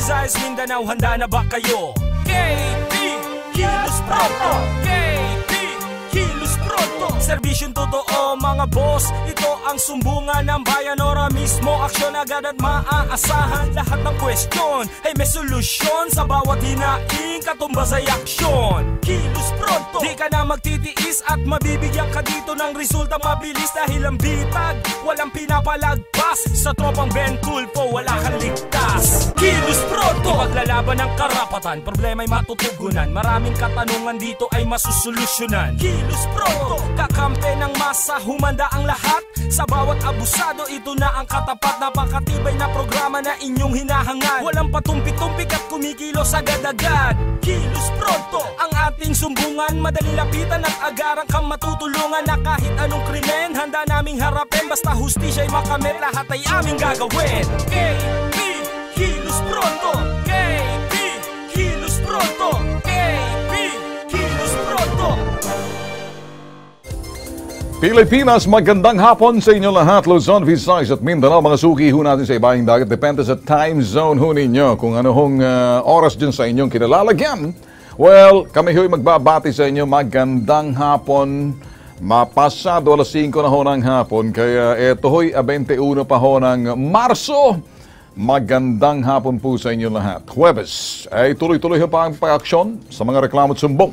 Visayas, Mindanao, handa na ba kayo? KP, kilos pronto! KP, kilos pronto! Serbisyong totoo mga boss, ito ang sumbungan ng bayan. Ora mismo, aksyon agad at maaasahan. Lahat ng question ay may solusyon. Sa bawat hinaing, katumbas ay aksyon. Kilos pronto, di ka na magtitiis at mabibigyan ka dito ng resulta mabilis. Dahil ang bitag, walang pinapalagpas. Sa tropang Ben Tulfo, wala kang ligtas. Kilos pronto, maglalaban ng karapatan, problema'y matutugunan. Maraming katanungan dito ay masusolusyonan. Kilos pronto, kakampi ng masa, humanda ang lahat. Sa bawat abusado, ito na ang katapat. Napakatibay na programa na inyong hinahangad. Walang patumpik-tumpik at kumikilos agad-agad. Kilos pronto, ang ating sumbungan. Madali lapitan at agarang kang matutulungan. Na kahit anong krimen, handa naming harapin. Basta hustisya'y makamit, lahat ay aming gagawin. KP, kilos pronto. KP, kilos pronto. KP, kilos pronto. Pilipinas, magandang hapon sa inyo lahat. Luzon, Visayas at Mindanao. Mga suki ho natin sa ibahing dagat. Depende sa time zone ho ninyo. Kung ano hong oras dyan sa inyong kinalalagyan. Well, kami ho'y magbabati sa inyo. Magandang hapon. Mapasado alas 5 na ho ng hapon. Kaya ito ho'y 21 pa ho ng Marso. Magandang hapon po sa inyo lahat. Huwebes ay tuloy-tuloy ho pa ang pag-aksyon sa mga reklamo at sumbong.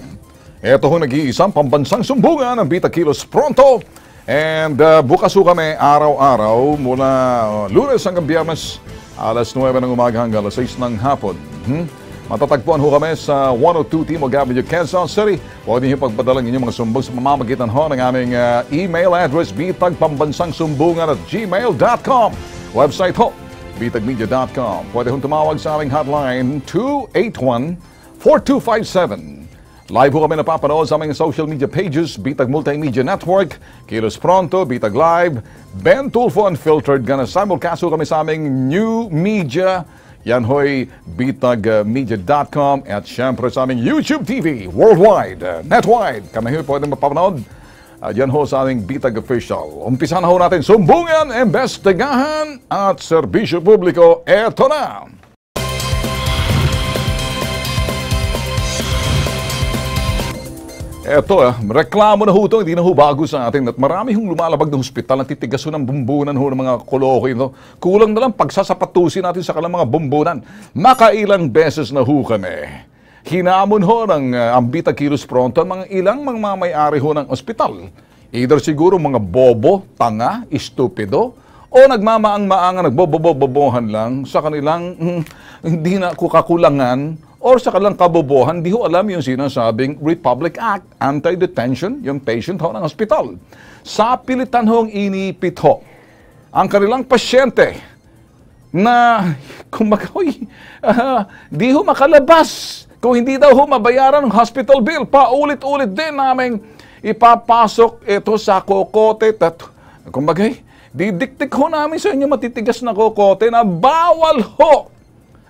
Ito ho nag-iisang pambansang sumbungan ng Bita Kilos Pronto. And bukas ho kami araw-araw mula Lunes hanggang Biyernes alas 9 ng umaga hanggang alas 6 ng hapon. Matatagpuan ho kami sa 102 Timog Avenue, Quezon City. Pwede niyo pagpadalang inyong mga sumbong sa mamamagitan ho ng aming email address bitagpambansangsumbungan@gmail.com. Website ho bitagmedia.com. Pwede hong tumawag sa aming hotline 281-4257. Live ho kami napapanood sa aming social media pages, Bitag Multimedia Network, Kilos Pronto, Bitag Live, Ben Tulfo Unfiltered, gana simulcast ho kami sa aming new media, yan ho'y bitagmedia.com at syempre sa aming YouTube TV, worldwide, netwide, kami ho'y pwede mapapanood, yan ho sa aming Bitag Official. Umpisa na ho natin, sumbungan, investigahan at serbisyo publiko, eto na! Eto reklamo na ho ito, hindi na ho bago sa atin at marami hong lumalabag ng hospital na titigas ho ng bumbunan ho ng mga koloko ito. Kulang na lang pagsasapatusin natin sa kanilang mga bumbunan. Makailang beses na ho kami. Hinamon ho ng Bita Kilos Pronto ang mga ilang may-ari ho ng ospital. Either siguro mga bobo, tanga, estupido, o nagmamaang-maangan, nagbobobobobohan lang sa kanilang hindi na kakulangan or sa kanilang kabobohan, di ho alam yung sinasabing Republic Act, anti-detention, yung patient ho ng hospital. Sa pilitan hong inipit ho ang kanilang pasyente na kumakahoy, di ho makalabas kung hindi daw ho mabayaran ang hospital bill. Paulit-ulit din namin ipapasok ito sa kokote at kumbagay, didiktik ho namin sa inyo matitigas na kokote na bawal ho.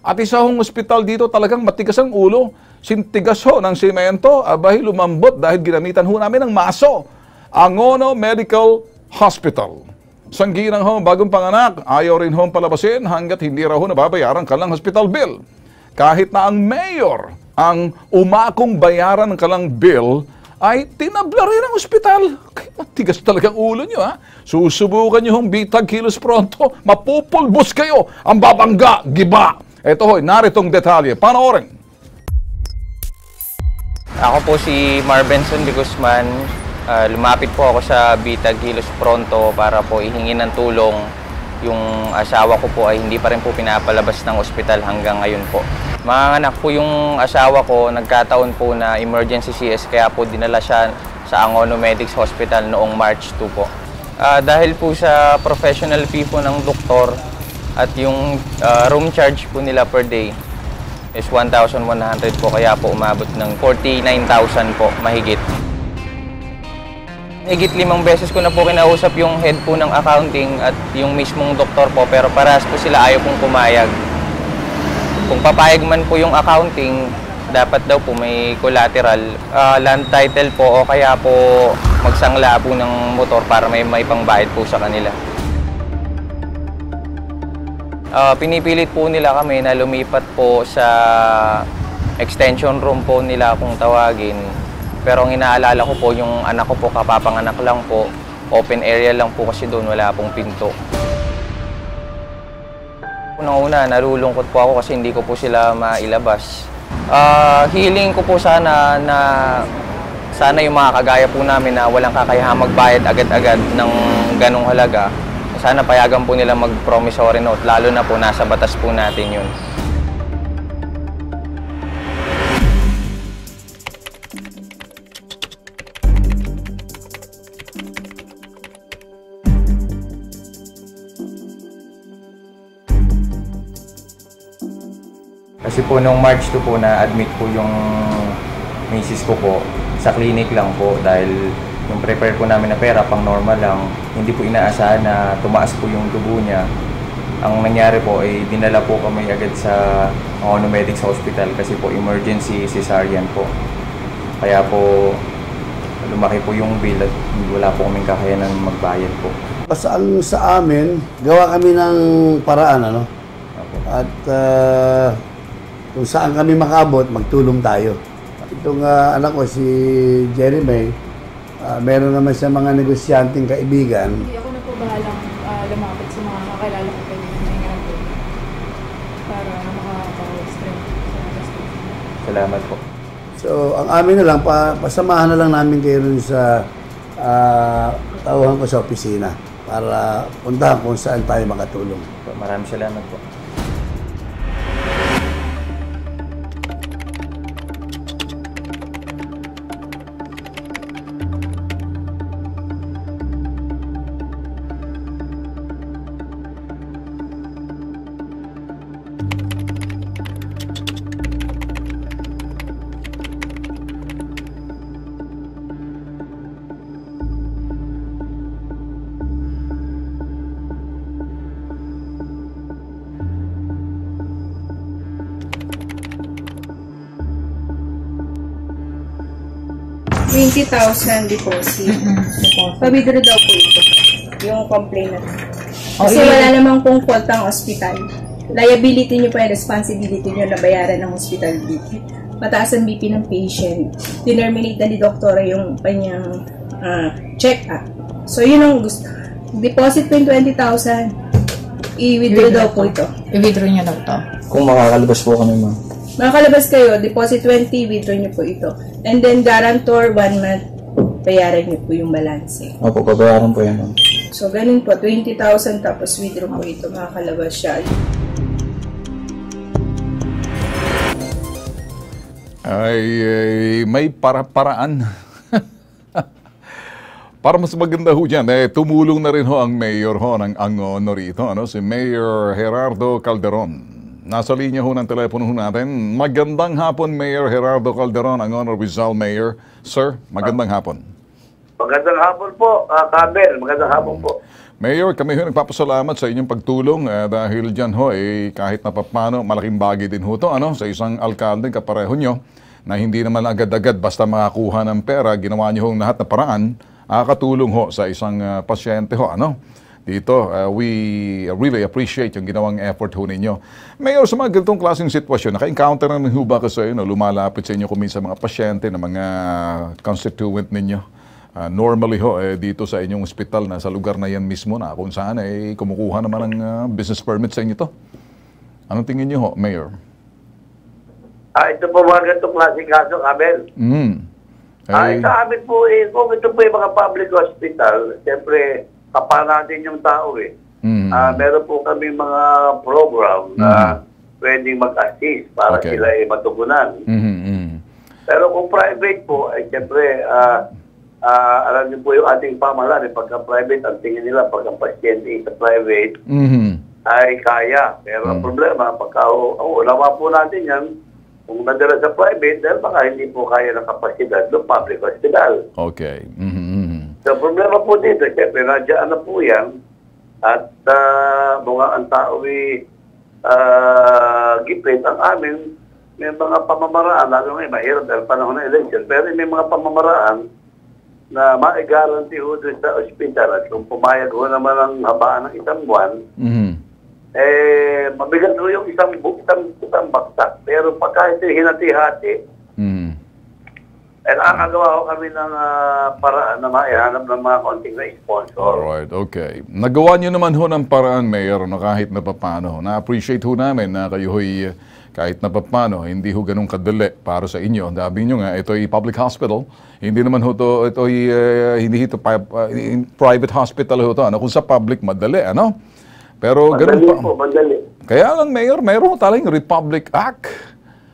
At isa hong ospital dito talagang matigas ang ulo. Sintigas ho ng semento, abay lumambot dahil ginamitan ho namin ng maso. Angono Medical Hospital. Sangginang ho, bagong panganak, ayaw rin ho palabasin hanggat hindi raw ho nababayaran kalang hospital bill. Kahit na ang mayor ang umakong bayaran ng kalang bill, ay tinabla rin ang ospital. Matigas talagang ulo nyo, ha? Susubukan nyo hong Bitag Kilos Pronto, mapupulbos kayo. Ang babangga, giba. Ito ho'y, naritong detalye. Panoorin. Ako po si Marbenson de Guzman. Lumapit po ako sa Bitag Kilos Pronto para po ihingi ng tulong. Yung asawa ko po ay hindi pa rin po pinapalabas ng ospital hanggang ngayon po. Manganak po yung asawa ko, nagkataon po na emergency CS, kaya po dinala siya sa Angono Medics Hospital noong March 2 po. Dahil po sa professional fee po ng doktor, at yung room charge po nila per day is 1,100 po, kaya po umabot ng 49,000 po mahigit. Higit 5 beses ko na po kinausap yung head po ng accounting at yung mismong doktor po, pero parehas po sila ayaw pong pumayag. Kung papayag man po yung accounting, dapat daw po may collateral, land title po o kaya po magsangla po ng motor para may pangbayad po sa kanila. Pinipilit po nila kami na lumipat po sa extension room po nila kung tawagin. Pero ang inaalala ko po, yung anak ko po, kapapanganak lang po. Open area lang po kasi doon, wala pong pinto. Unang-una, nalulungkot po ako kasi hindi ko po sila mailabas. Hiling ko po sana na yung mga kagaya po namin na walang kakayahang magbayad agad-agad ng ganong halaga. Sana payagan po nila mag-promissory note, lalo na po nasa batas po natin yun. Kasi po nung March 2 po na-admit po yung misis ko po sa clinic lang po dahil yung prepare po namin na pera pang normal lang, hindi po inaasahan na tumaas po yung dugo niya. Ang nangyari po ay dinala po kami agad sa Medics Hospital kasi po emergency cesarean po. Kaya po lumaki po yung bill at wala po kaming kakayanan magbayad po. Sa amin, gawa kami ng paraan, ano? At kung saan kami makabot, magtulong tayo. Itong anak ko, si Jeremy, meron naman siya mga negosyanteng kaibigan. Hindi ako na po bahalang lumapit sa mga kakilala ko pwede na po para makaka-strength sa gastos. Salamat po. So, ang amin na lang, pasamahan na lang namin kayo rin sa tauhan ko sa opisina para puntahan kung saan tayo makatulong. Maraming salamat po. $20,000 deposit. Pa-withdraw daw po ito, yung complainant. Kasi wala namang pong fault ang hospital. Liability nyo po yung responsibility nyo na bayaran ng hospital BP. Mataas ang BP ng patient. Dinerminate na ni doktora yung kanyang check-up. So yun ang gusto. Deposit po yung $20,000. I-withdraw daw po ito. I-withdraw niya daw ito. Kung makakalabas po kami, ma'am. Makakalabas kayo, deposit 20, withdraw nyo po ito. And then guarantor, 1 month, bayaran nyo po yung balance. Opo, babayaran po yan, ma'am. So, ganun po, 20,000 tapos withdraw po ito, makakalabas siya. May paraan. Para mas maganda ho dyan, tumulong na rin ho ang mayor ho ng Angono rito, si Mayor Gerardo Calderon. Nasa linya ho ng telepono ho natin. Magandang hapon, Mayor Gerardo Calderon, Angono Rizal Mayor. Sir, magandang hapon. Magandang hapon po, Kabel. Magandang hapon po. Mayor, kami ho nagpapasalamat sa inyong pagtulong dahil dyan ho, kahit na papano, malaking bagay din ho to, sa isang alkalde kapareho nyo na hindi naman agad-agad basta makakuha ng pera, ginawa nyo ho lahat na paraan, katulong ho sa isang pasyente ho, Dito, we really appreciate yung ginawang effort ho ninyo. Mayor, sa mga ganitong klaseng sitwasyon, naka-encounter na ho ba kayo lumalapit sa inyo kuminsan mga pasyente na mga constituent ninyo? Normally ho, dito sa inyong ospital na sa lugar na yan mismo na kung saan kumukuha naman ng business permit sa inyo to. Anong tingin niyo ho, Mayor? Ito po mga ganitong klaseng kaso, Kabel. Sa amin po, kung ito po yung mga public hospital, siyempre, kapal natin yung tao meron po kami mga program na pwedeng mag-assist para sila matugunan. Pero kung private po, siyempre, alam niyo po yung ating pamahalaan, pagka-private, ang tingin nila pagka pasyente sa private, ay kaya. Pero ang problema, pagka-ulawa po natin yan, kung nadala sa private, dahil baka hindi po kaya ng kapasidad ng public hospital. Okay. So, problema po dito, siyempre, nandiyan na po yan at mga ang tao gipit ang amin, may mga pamamaraan, lalo ngayon, mahirap dahil panahon ng election, pero may mga pamamaraan na ma-guarantee ho doon sa ospital at kung pumayag ho naman ang habaan ng isang buwan, mabigat ho yung isang baksak. Pero pagka ito hinati-hati, nakakagawa ko kami ng paraan na maihanap ng mga konting na sponsor. Alright, okay. Nagawa niyo naman ho ng paraan, Mayor, na kahit na papano. Na-appreciate ho namin na kayo ho'y kahit na papano, hindi ho ganun kadali para sa inyo. Sabi nyo nga, ito ay public hospital. Hindi naman ho ito hindi ito private hospital ho ito. Ano? Kung sa public, madali, ano? Pero ganun pa. Madali. Kaya lang, Mayor, mayroon talagang Republic Act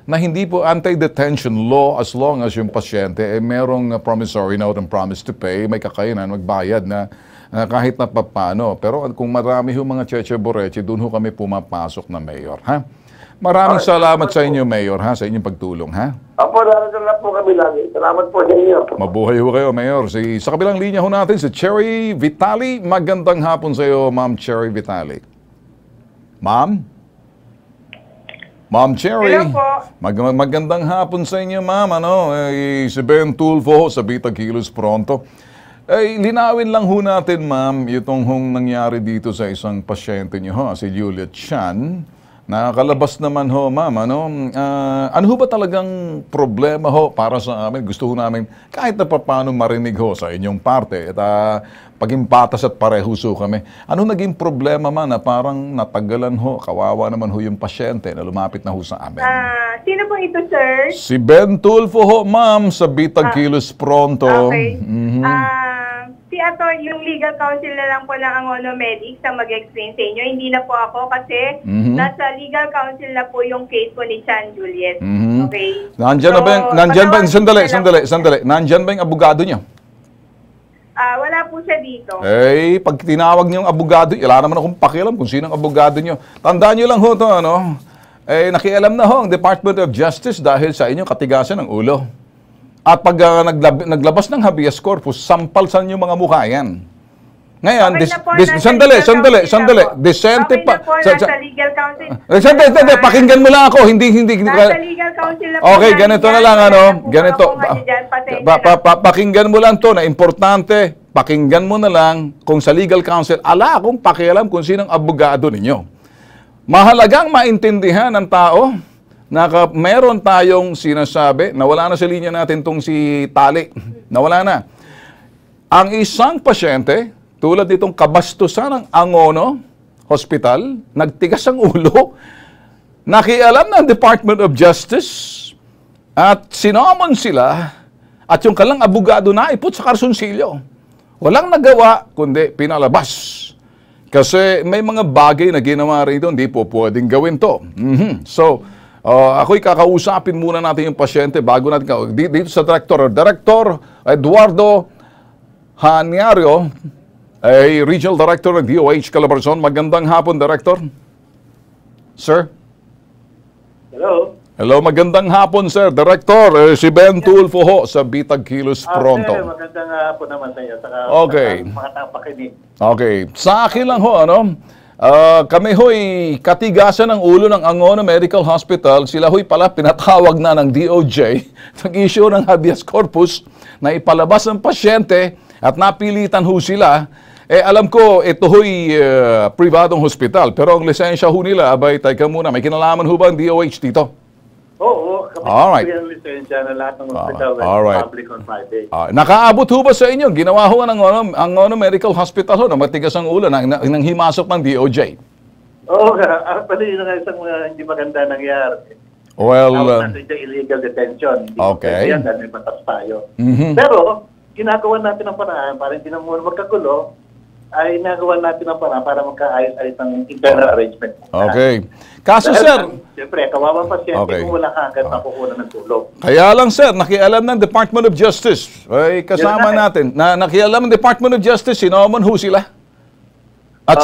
na hindi po anti-detention law as long as yung pasyente merong promissory note and promise to pay, may kakayanan, magbayad na kahit na papano. Pero kung marami ho mga cheche-boreche, doon ho kami pumapasok na Mayor, ha? Maraming salamat sa inyo, Mayor, ha? Sa inyong pagtulong, ha? Apo, narasalan po kami lagi. Salamat po sa inyo. Mabuhay ho kayo, Mayor. Sa kabilang linya ho natin, si Cherry Vitali. Magandang hapon sa iyo, Ma'am Cherry Vitali. Ma'am? Ma'am Cherry. Hello po. Magandang hapon sa inyo, Ma'am. Si Ben Tulfo sa Bitag Kilos Pronto. Linawin lang ho natin, Ma'am, itong nangyari dito sa isang pasyente niyo, si Juliet Chan. Nakakalabas naman ho, Ma'am. Ano ho ba talagang problema ho para sa amin? Gusto ho namin kahit na paano marinig ho sa inyong parte. At paging patas at parehus ho kami. Ano naging problema, man, na parang natagalan ho, kawawa naman ho yung pasyente na lumapit na ho sa amin? Sino po ito, sir? Si Ben Tulfo ho, Ma'am, sa Bitag Kilos Pronto. Okay. Yung legal counsel na lang po ng Angono Medics ang mag-explain sa inyo. Hindi na po ako kasi nasa legal counsel na po yung case po ni Chan Juliet. Okay? Nandyan ba yung abogado niyo? Wala po siya dito. Pag tinawag niyo yung abogado, wala naman akong pakialam kung sino ang abogado niyo. Tandaan niyo lang ho ito, nakialam na ho ang Department of Justice dahil sa inyong katigasan ng ulo. At pag naglabas ng habeas corpus, sampalsan yung mga mukha yan. Ngayon, sandali. Decente pa. Nasa legal counsel. Sandali, pakinggan mo lang ako. Hindi. Nasa legal counsel na po. Okay, ganito na lang, ganito. Pakinggan mo lang to na importante. Pakinggan mo na lang kung sa legal counsel, akong pakialam kung sinong abogado ninyo. Mahalagang maintindihan ng tao na meron tayong sinasabi, nawala na sa linya natin tong si Tali. Nawala na. Ang isang pasyente, tulad nitong kabastusan ng Angono Hospital, nagtigas ang ulo, nakialam ng Department of Justice, at sinomon sila, at yung kalang abogado na iput sa karsunsilyo. Walang nagawa, kundi pinalabas. Kasi may mga bagay na ginawa rito, hindi po pwedeng gawin to. So, ako'y kakausapin muna natin yung pasyente bago natin dito sa Director Eduardo Haniario, Regional Director ng DOH Calabarzon. Magandang hapon, Director. Sir? Hello, magandang hapon, sir. Director, si Ben Tulfo ho sa Bitag Kilos Pronto. Magandang hapon naman sa iyo. Okay. Mga tapakinig. Okay. Sa akin lang ho, kami ho'y katigasan ng ulo ng Angono Medical Hospital. Sila ho'y pala pinatawag na ng DOJ. Nag-issue ng habeas corpus na ipalabas ng pasyente at napilitan ho sila. Alam ko, ito ho'y pribadong hospital. Pero ang lisensya ho nila, teka muna, may kinalaman ho ba ang DOH dito? Oo, kapag yung lisensya na lahat ng hospital, public on Friday. Nakaabot ho ba sa inyo? Ginawa ho ng Angono Medical Hospital ho na matigas ang ulo nang himasok ng DOJ? Oo, actually, yun ang isang hindi maganda nangyari. Well, illegal detention. Okay. Yan, dahil may batas tayo. Pero, ginagawa natin ang paraan para hindi na muna magkagulo, ay nagawa natin ang paraan para magkaayos-ayos ng internal arrangement. Okay. Kaso, sir... Siyempre, kawawang pasyente kung wala ka agad makukuha ng tulong. Kaya lang, sir, nakialam ng Department of Justice. Kasama natin. Nakialam ng Department of Justice, sinomon ho sila. At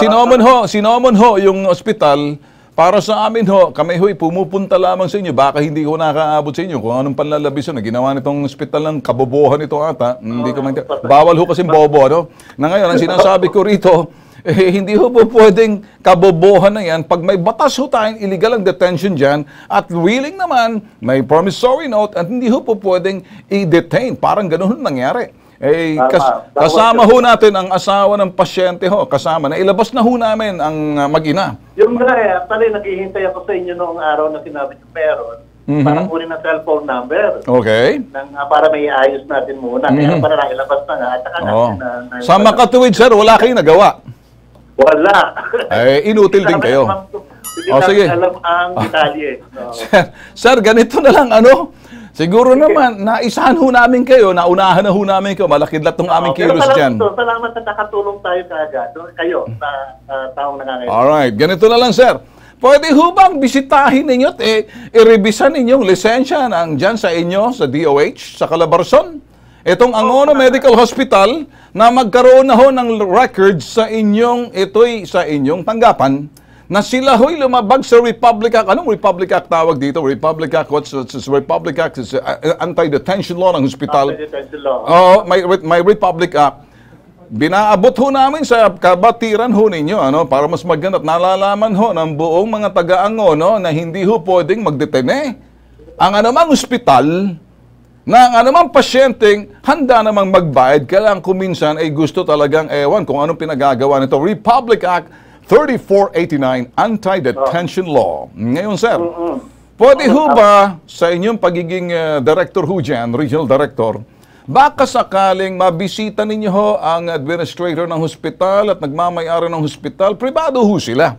sinomon ho yung ospital. Para sa amin ho, kami ho'y pumupunta lamang sa inyo. Baka hindi ko nakaabot sa inyo kung anong panlalabis na ginawa nitong ospital ng kabobohan ito ata. Hindi ko bawal ho kasing bobo, Na ngayon, ang sinasabi ko rito, hindi ho po pwedeng kabobohan na yan. Pag may batas ho tayong illegal ang detention dyan, at willing naman, may promissory note, at hindi ho po pwedeng i-detain. Parang ganun nangyari. Eh, Tama. kasama ho natin ang asawa ng pasyente ho, kasama na ilabas na ho namin ang mag-ina. Yung nga actually, naghihintay ako sa inyo noong araw na sinabi niyo meron para kunin ang cellphone number. Okay. Para may ayos natin muna. Kaya para nailabas na nga. At saka Sa makatuwid, sir, wala kayong nagawa. Wala. Eh, inutil din kayo. Hindi sige. alam ang detalye. Sir, ganito na lang, siguro naman, naisahan ho namin kayo, naunahan na ho namin kayo, malakidlat ng aming kilos dyan. Salamat na nakatulong tayo kaagad. Kayo, sa taong nangangailangan. Alright, ganito na lang, sir. Pwede ho bang bisitahin ninyo at i-revisan ninyong lisensya dyan sa inyo, sa DOH, sa Calabarzon? Itong Angono Medical Hospital na magkaroon na ho ng records sa inyong tanggapan na sila ho'y lumabag sa Republic Act. Anong Republic Act tawag dito? Republic Act, what's Republic Act? It's anti-detention law ng hospital. Anti-detention law. Oh, may Republic Act. Binaabot ho namin sa kabatiran ho ninyo, para mas maganda at nalalaman ho ng buong mga taga-Angono na hindi ho pwedeng magdetene. Ang anumang hospital na ang anumang pasyenteng handa namang magbayad, kaya lang kuminsan ay gusto talagang ewan kung anong pinagagawa nito. Republic Act 3489, Anti-Detention Law. Ngayon, sir, pwede ho ba sa inyong pagiging director ho dyan, regional director, baka sakaling mabisita ninyo ho ang administrator ng hospital at nagmamayari ng hospital, pribado ho sila.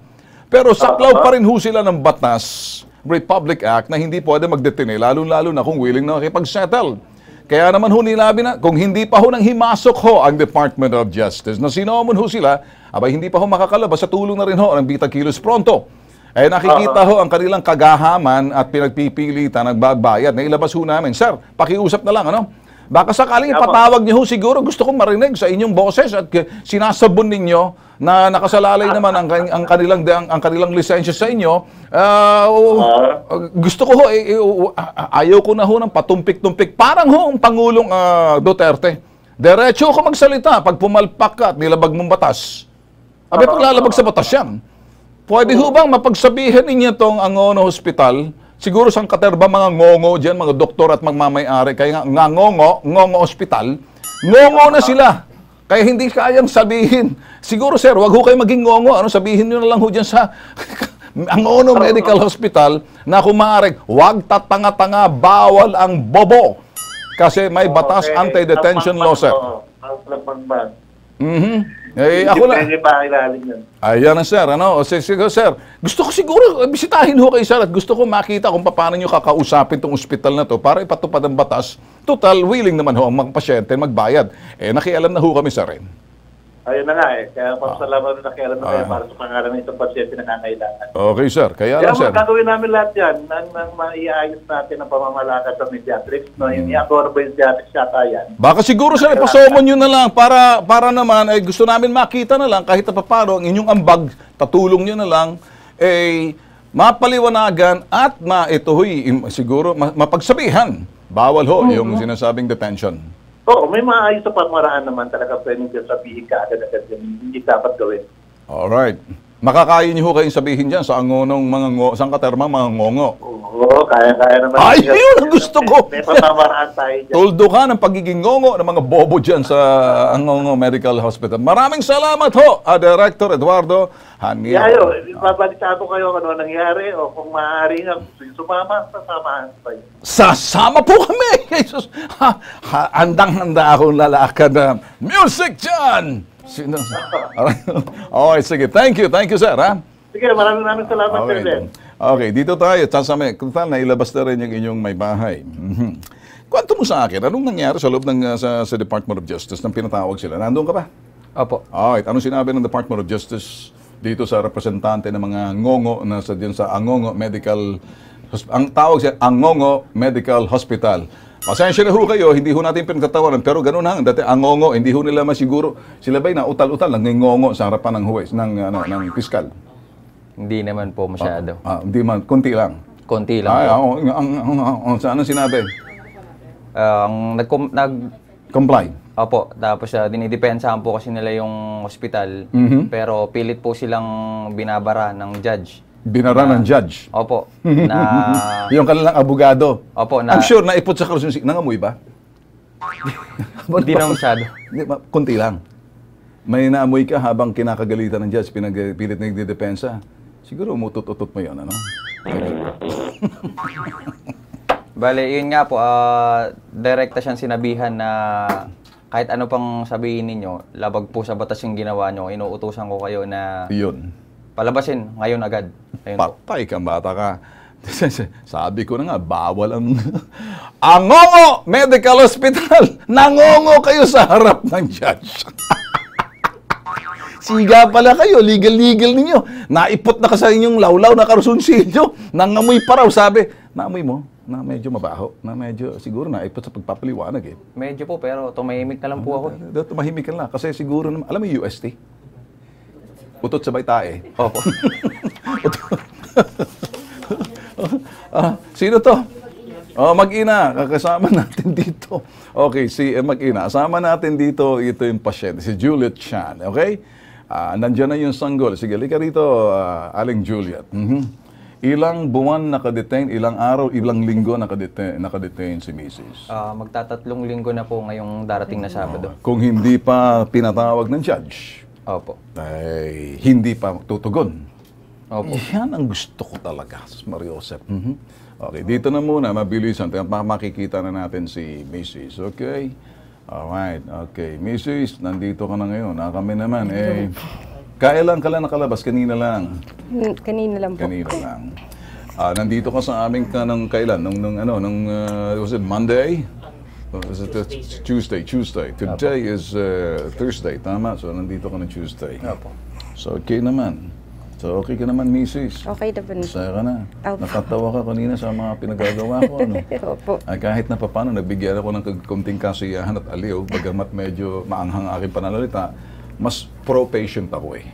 Pero saklaw pa rin ho sila ng batas, Republic Act, na hindi pwede magdetene, lalo-lalo na kung willing na makipag-settle. Kaya naman ho nilabi na, kung hindi pa ho nang himasok ho ang Department of Justice, na sinomon ho sila, abay hindi pa ho makakalabas sa tulong na rin ho ng Bitag Kilos Pronto. Eh nakikita ho ang kanilang kagahaman at pinagpipilitan nagbabayad na ilabas ho namin. Sir, pakiusap na lang, Baka sakaling ipatawag niyo ho siguro, gusto kong marinig sa inyong boses at sinasabon ninyo na nakasalalay naman ang kanilang lisensya sa inyo. Gusto ko ho, ayaw ko na ho ng patumpik-tumpik. Parang ho ang Pangulong Duterte. Diretso ko magsalita pag pumalpak ka at nilabag mong batas. Abay, paglalabag sa batas yan. Pwede ho bang mapagsabihin ninyo itong Angono Hospital? Siguro sang katerba mga ngongo dyan, mga doktor at magmamayari. Kaya nga ngongo hospital, ngongo na sila. Kaya hindi kayang sabihin. Siguro sir, wag ho kayo maging ngongo. Sabihin nyo na lang ho dyan sa Angono Medical Hospital na kung maaari, wag tatanga-tanga, bawal ang bobo. Kasi may batas anti-detention law, sir. Ako na. Ayan na, sir. Sige, sir. Gusto ko siguro, bisitahin ho kayo, sir, at gusto ko makita kung paano nyo kakausapin itong ospital na to para ipatupad ang batas. Total, willing naman ho ang mga pasyente magbayad. Nakialam na ho kami, sir. Ayun na nga Kaya pasalamat na nakialam na kayo para sa pangalan ng itong pasyente na nangangailangan. Okay, sir. Kaya lang, sir. Gagawin namin lahat yan nang maiayos natin ang pamamalakas sa pediatrics. Yung i-absorb pediatrics yata yan. Baka siguro, sir, ipasomon nyo na lang para naman, gusto namin makita na lang kahit na paano ang inyong ambag, tatulong nyo na lang, mapaliwanagan at siguro mapagsabihan. Bawal ho yung sinasabing detention. Oo, may maayos sa pamaraan naman talaga pwedeng sabihin ka agad-agad yan. Hindi dapat gawin. Alright. Makakaya niyo ho kayong sabihin dyan sa Angonong sang katermang mga ngongo. Oo, kaya naman. Ay, yun ang gusto ko! May pamaraan tayo dyan. Tuldo ka ng pagiging ngongo ng mga bobo dyan sa Angongo Medical Hospital. Maraming salamat ho, Director Eduardo Hanio. Babalitaan ko kayo kung ano nangyari o kung maaari nga sumama, sasamahan tayo. Sasama po kami! Jesus! Handang-handa akong lalakad na music dyan! Okay, sige. Thank you, sir. Sige, maraming salamat, okay. Sir. Okay, dito tayo. Sasama. Total, nailabas na rin yung inyong may bahay. Kwento mo sa akin, anong nangyari sa loob ng sa Department of Justice nang pinatawag sila? Nandun ka ba? Opo. Alright, anong sinabi ng Department of Justice dito sa representante ng mga ngongo na sa Angongo Medical ang tawag siya Angongo Medical Hospital. Pasensya na ho kayo, hindi ho natin pinagtatawanan, pero gano'n hang dati Angongo, hindi ho nila masiguro, sila ba'y nautal-utal, nangingongo sa harapan ng huwes, ng piskal? Hindi naman po masyado. Hindi man, konti lang. Konti lang po. Saan ang sinabi? Comply. Opo, tapos dinidepensahan po kasi nila yung hospital, pero pilit po silang binabara ng judge. Binara ng judge? Opo. Yung kanilang abogado? Opo. I'm sure na ipot sa kalusin, nangamoy ba? Hindi na masyado. Kunti lang. May naamoy ka habang kinakagalitan ng judge, pinapilit na nagdedepensa. Siguro umutot-utot mo yun, ano? Bale, yun nga po, direkta siyang sinabihan na kahit ano pang sabihin ninyo, labag po sa batas yung ginawa nyo, inuutusan ko kayo na Yun. palabasin ngayon agad. Ayun po. Patay kang bata ka. Sabi ko na nga, bawal ang... Angongo Medical Hospital! Nangongo kayo sa harap ng judge. Siga pala kayo, legal-legal ninyo. Naipot na ka sa inyong lawlaw na karusunsilyo. Nangamoy pa raw, sabi. Naamoy mo? Na medyo mabaho. Na medyo, siguro naipot sa pagpapaliwanag eh. Medyo po, pero tumahimik na lang po ako. Tumahimik ka lang. Kasi siguro, alam mo yung UST? Utot sa baitae. Opo. Sino to? Mag-ina, kasama natin dito. Okay, si Mag-ina, kasama natin dito, ito yung pasyente, si Juliet Chan, okay? Nandiyan na yung sanggol. Sige, lika rito, Aling Juliet. Ilang buwan nakadetain, ilang araw, ilang linggo nakadetain si Mrs.? Magtatatlong linggo na po ngayong darating na Sabado. Kung hindi pa pinatawag ng judge, Opo. ay hindi pa tutugon. Opo. Yan ang gusto ko talaga, Mariosep. Okay, dito na muna, mabilisan. Makikita na natin si Mrs. Okay? Alright, okay. Mrs., nandito ka na ngayon. Kami naman, kailan ka lang nakalabas? Kanina lang. Kanina lang po. Kanina lang. Nandito ka sa amin ka ng kailan? Was it Monday? Was it Tuesday? Today is Thursday, tama? So, nandito ka ng Tuesday. Opo. So, okay naman. So, okay ka naman, Mrs. Okay na po. Masaya ka na. Opo. Nakatawa ka kanina sa mga pinagagawa ko, ano? Opo. Kahit na papano, nagbigyan ako ng konting kasiyahan at aliw, bagamat medyo maanghang aking pananalita, mas pro-patient ako eh.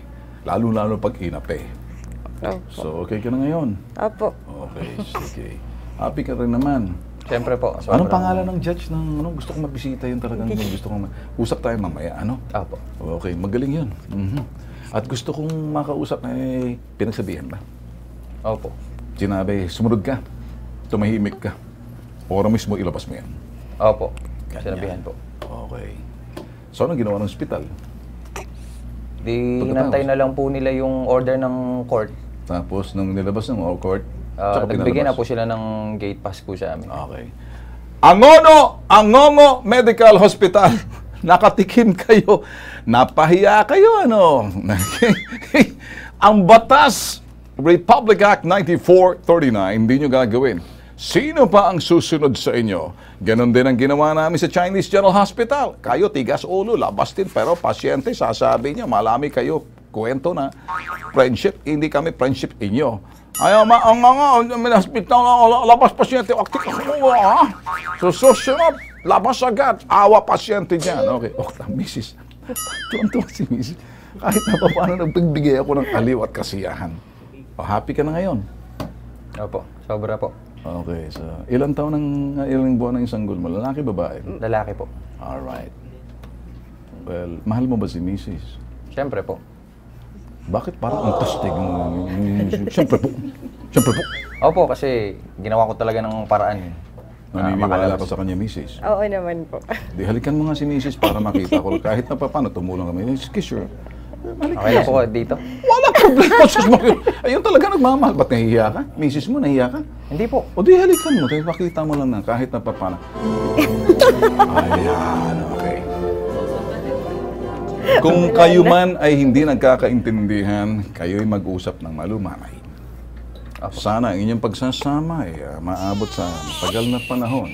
Lalo-lalo pag inape. Opo. So, okay ka na ngayon? Opo. Okay, sige. Happy ka rin naman. Siyempre po. Anong pangalan ng judge ng gusto kong mabisita yun talagang gusto kong usap tayo mamaya, ano? Opo. Okay, magaling yun. At gusto kong makausap na pinagsabihan ba? Opo. Sinabi, sumunod ka, tumahimik ka, ora mismo ilabas mo yan. Opo. Ganyan. Sinabihan po. Okay. So, anong ginawa ng ospital? Di hinantay na lang po nila yung order ng court. Tapos, nung nilabas ng court, nagbigay na po sila ng gate pass po sa amin. Okay. Angongo Medical Hospital. Nakatikim kayo. Napahiya kayo, ano? Ang batas, Republic Act 9439, hindi nyo gagawin. Sino pa ang susunod sa inyo? Ganon din ang ginawa namin sa Chinese General Hospital. Kayo, tigas ulo, labas din. Pero pasyente, sasabi niya, malami kayo, kwento na. Friendship, hindi kami friendship inyo. Ayaw, may hospital na labas pasyente. Aktik ako, ha? So, susunod, labas agad. Awa pasyente dyan. Okay, Mrs. Tuwan-tuwa si Mrs. Kahit na paano nagbigay ako ng aliw at kasiyahan. Happy ka na ngayon? Opo, sobra po. Okay, so ilang buwan ng isang gulmo? Lalaki, babae? Lalaki po. Alright. Well, mahal mo ba si Mrs.? Siyempre po. Bakit parang ang tastig mo? Siyempre po. Siyempre po. Opo, kasi ginawa ko talaga ng paraan. Naniniwala ka sa kanya, Mrs.? Oo naman po. Di halikan mo nga si Mrs. para makita ko. Kahit na paano, tumulong kami. Kiss her. Okay na po dito. Wala problema. Ayun talaga nagmamahal. Ba't nahihiya ka? Mrs. mo, nahihiya ka? Hindi po. O di halikan mo. Pakita mo lang na kahit na paano. Ayan, okay. Kung kayo man ay hindi nagkakaintindihan, kayo'y mag-usap ng malumanay. Sana ang inyong pagsasama ay maabot sa tagal na panahon.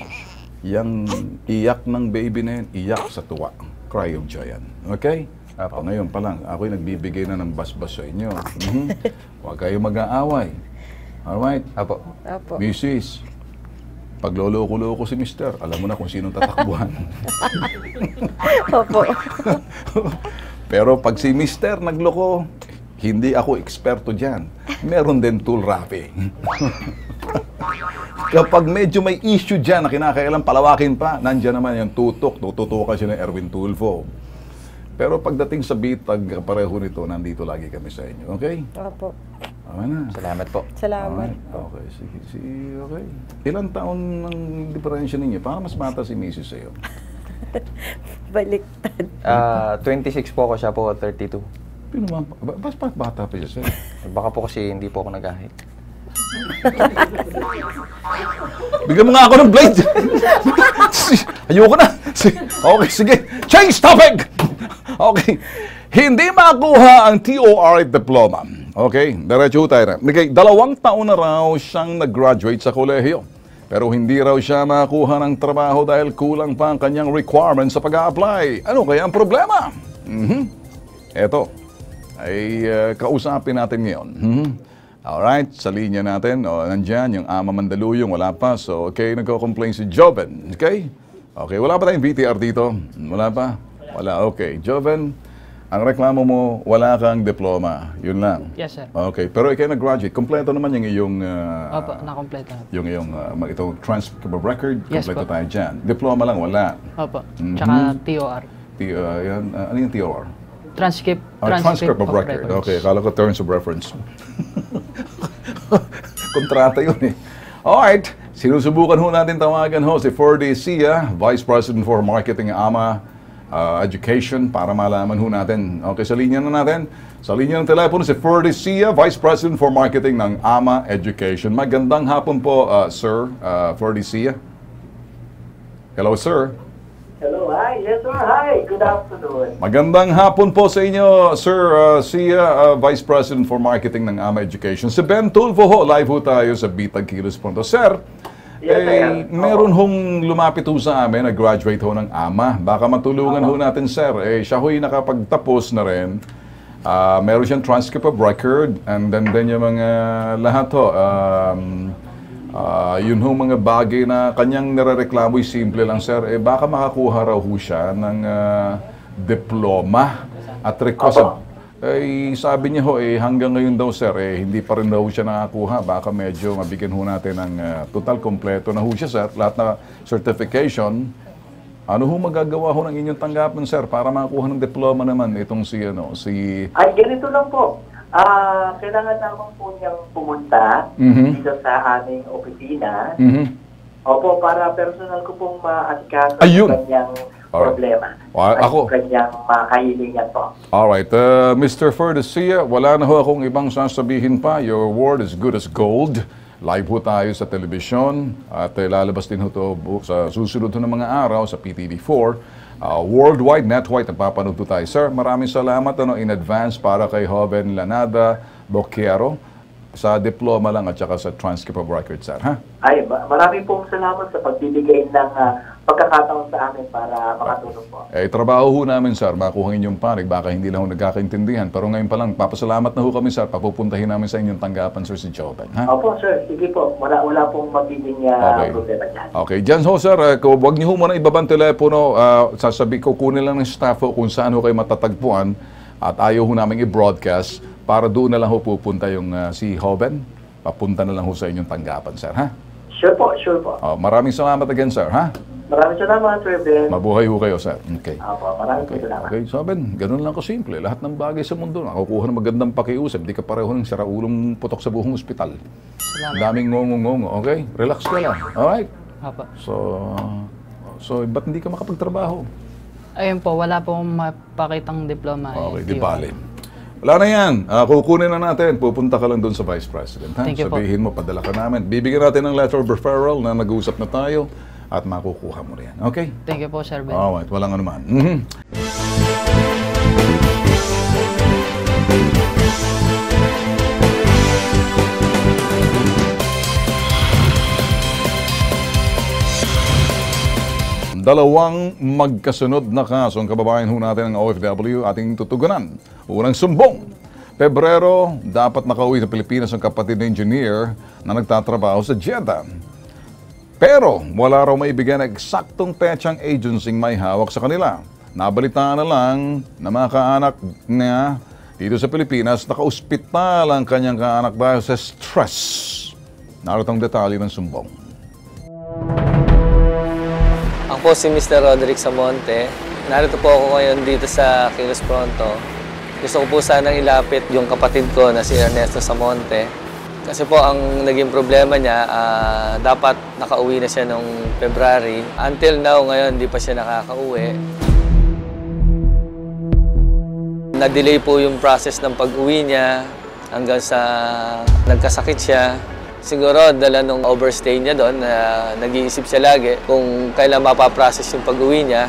Yang iyak ng baby na yan, iyak sa tuwa. Cry of joy yan. Okay? Apo. Ngayon pa lang, ako'y nagbibigay na ng basbas sa inyo. Huwag kayo mag-aaway. Alright? Apo. Opo. Mrs., pag loloko-loko si Mister, alam mo na kung sinong tatakbuhan. Opo. Pero pag si Mister nagloko, hindi ako eksperto dyan. Meron din tool rapi. Kapag medyo may issue dyan na kinakailang palawakin pa, nandyan naman yung tututukan siya ng Erwin Tulfo. Pero pagdating sa bitag, pareho nito, nandito lagi kami sa inyo. Okay? Opo. Okay na. Salamat po. Salamat. Okay, sige. Okay. Ilang taon ng diferensya ninyo? Para mas bata si Mrs. sa'yo? Baliktad. 26 po ako, siya po 32. Bata pa siya, sir. Baka po kasi hindi po ako nag-ahit. Bigyan mo nga ako ng blade. Ayoko na. Okay, sige. Change topic! Okay. Hindi makuha ang TOR diploma. Okay, diretso tayo na. Okay, 2 taon na raw siyang nag-graduate sa kolehiyo. Pero hindi raw siya makuha ng trabaho dahil kulang pa ang kanyang requirements sa pag-a-apply. Ano kaya ang problema? Eto, ay kausapin natin ngayon. Alright, sa linya natin, nandyan yung Ama Mandaluyong, wala pa. So, okay, nagko-complain si Joven. Okay? Okay, wala pa tayong VTR dito? Wala pa? Wala, okay. Joven, ang reklamo mo, wala kang diploma. Yun lang. Yes, sir. Okay, pero ikaw nag-graduate. Kompleto naman yung iyong... Opo, nakompleto na. Yung iyong itong transcript of record, Yes, kompleto po. tayo dyan. Diploma lang, wala. Opo. Tsaka TOR. Ano yung TOR? Transcript Of record. Okay, akala ko terms of reference. Kontrata yun eh. Alright, sinusubukan ho natin tawagan ho si Ferdy Sia, Vice President for Marketing AMA Education, para malaman ho natin. Okay, sa linya na natin. Sa linya ng telepono si Ferdy Sia, Vice President for Marketing ng AMA Education. Magandang hapon po, Sir Ferdy Sia. Hello, sir. Hello, hi. Yes, sir. Hi. Good afternoon. Magandang hapon po sa inyo, Sir Sia, Vice President for Marketing ng AMA Education. Si Ben Tulfo ho, live ho tayo sa Bitag Kilos Pronto. Sir, meron hong lumapit ho sa amin, nag-graduate ho ng AMA. Baka matulungan ho natin, sir. Siya ho'y nakapagtapos na rin. Meron siyang transcript of record, and then yung mga lahat ho. Yun ho mga bagay na kanyang narareklamo'y simple lang, sir. Baka makakuha raw ho siya ng diploma at request. Sabi niya ho, hanggang ngayon daw, sir, hindi pa rin daw siya nakakuha. Baka medyo mabigyan ho natin ng total kompleto na ho siya, sir. Lahat na certification. Ano ho magagawa ho ng inyong tanggapan, sir, para makakuha ng diploma naman itong si... Ay, ganito lang po. Kailangan naman po niyang pumunta dito sa aming opisina. Opo, para personal ko pong maasikaso ang kanyang problema. Ang kanyang makahilingan po. Alright, Mr. Ferdy Sia, wala na ho akong ibang sasabihin pa. Your word is good as gold. Live ho tayo sa telebisyon at lalabas din ho to sa susunod ho ng mga araw sa PTV4. Worldwide, netwide, napapanood po tayo. Sir, maraming salamat in advance para kay Joven Lanada Boquero sa diploma lang at saka sa transcript of record, sir. Ha? Ay, maraming pong salamat sa pagbibigay ng pagkakataon sa amin para makatulong po. Trabaho ho namin, sir. Makuha inyong panig. Baka hindi lang ho nagkakaintindihan. Pero ngayon pa lang, papasalamat na ho kami, sir. Papupuntahin namin sa inyong tanggapan, sir, si Joven. Ha? Opo, sir. Sige po. Wala pong magiging problema dyan. Okay. Diyan ho, sir. Huwag niyo ho muna ibabang telepono. Kukunin lang ng staff ho kung saan ho kayo matatagpuan at ayaw ho namin i-broadcast para doon na lang ho pupunta yung si Joven. Papunta na lang ho sa inyong tanggapan, sir. Ha? Sure po, sure po. Maraming salamat again, sir. Ha? Maraming salamat, Sir Ben. Mabuhay ho kayo, sir. Okay. Opo, maraming salamat. Okay, so Ben, ganun lang kasimple. Lahat ng bagay sa mundo, nakukuha ng magandang pakiusap. Di ka pareho ng siraulong putok sa buong ospital. Salamat. Daming ngongo-ngongo. Okay? Relax ka lang. Alright? Opo. So, ba't hindi ka makapagtrabaho? Ayun po, wala pong mapakitang diploma. Okay, di bale. Wala na yan. Kukunin na natin. Pupunta ka lang doon sa Vice President. Ha? Sabihin mo, padala ka namin. Bibigyan natin ng letter of referral na nag-uusap na tayo at makukuha mo rin. Okay? Thank you po, Sir Ben. Alright, walang anuman. Dalawang magkasunod na kaso ang kababayan ho natin ng OFW ating tutugunan. Unang sumbong. Pebrero, dapat nakauwi sa Pilipinas ang kapatid na engineer na nagtatrabaho sa Jeddah. Pero wala raw maibigay na eksaktong petsang agency may hawak sa kanila. Nabalitaan na lang na mga kaanak niya dito sa Pilipinas, naka-ospital ang kanyang kaanak dahil sa stress. Narito ang detalye ng sumbong. Ako po si Mr. Roderick Samonte. Narito po ako ngayon dito sa Kilos Pronto. Gusto ko po sanang ilapit yung kapatid ko na si Ernesto Samonte Kasi po ang naging problema niya, dapat nakauwi na siya noong February. Until now, ngayon, di pa siya nakakauwi. Na-delay po yung process ng pag-uwi niya hanggang sa nagkasakit siya. Siguro dala nung overstay niya doon, nag-iisip siya lagi kung kailan mapaprocess yung pag-uwi niya.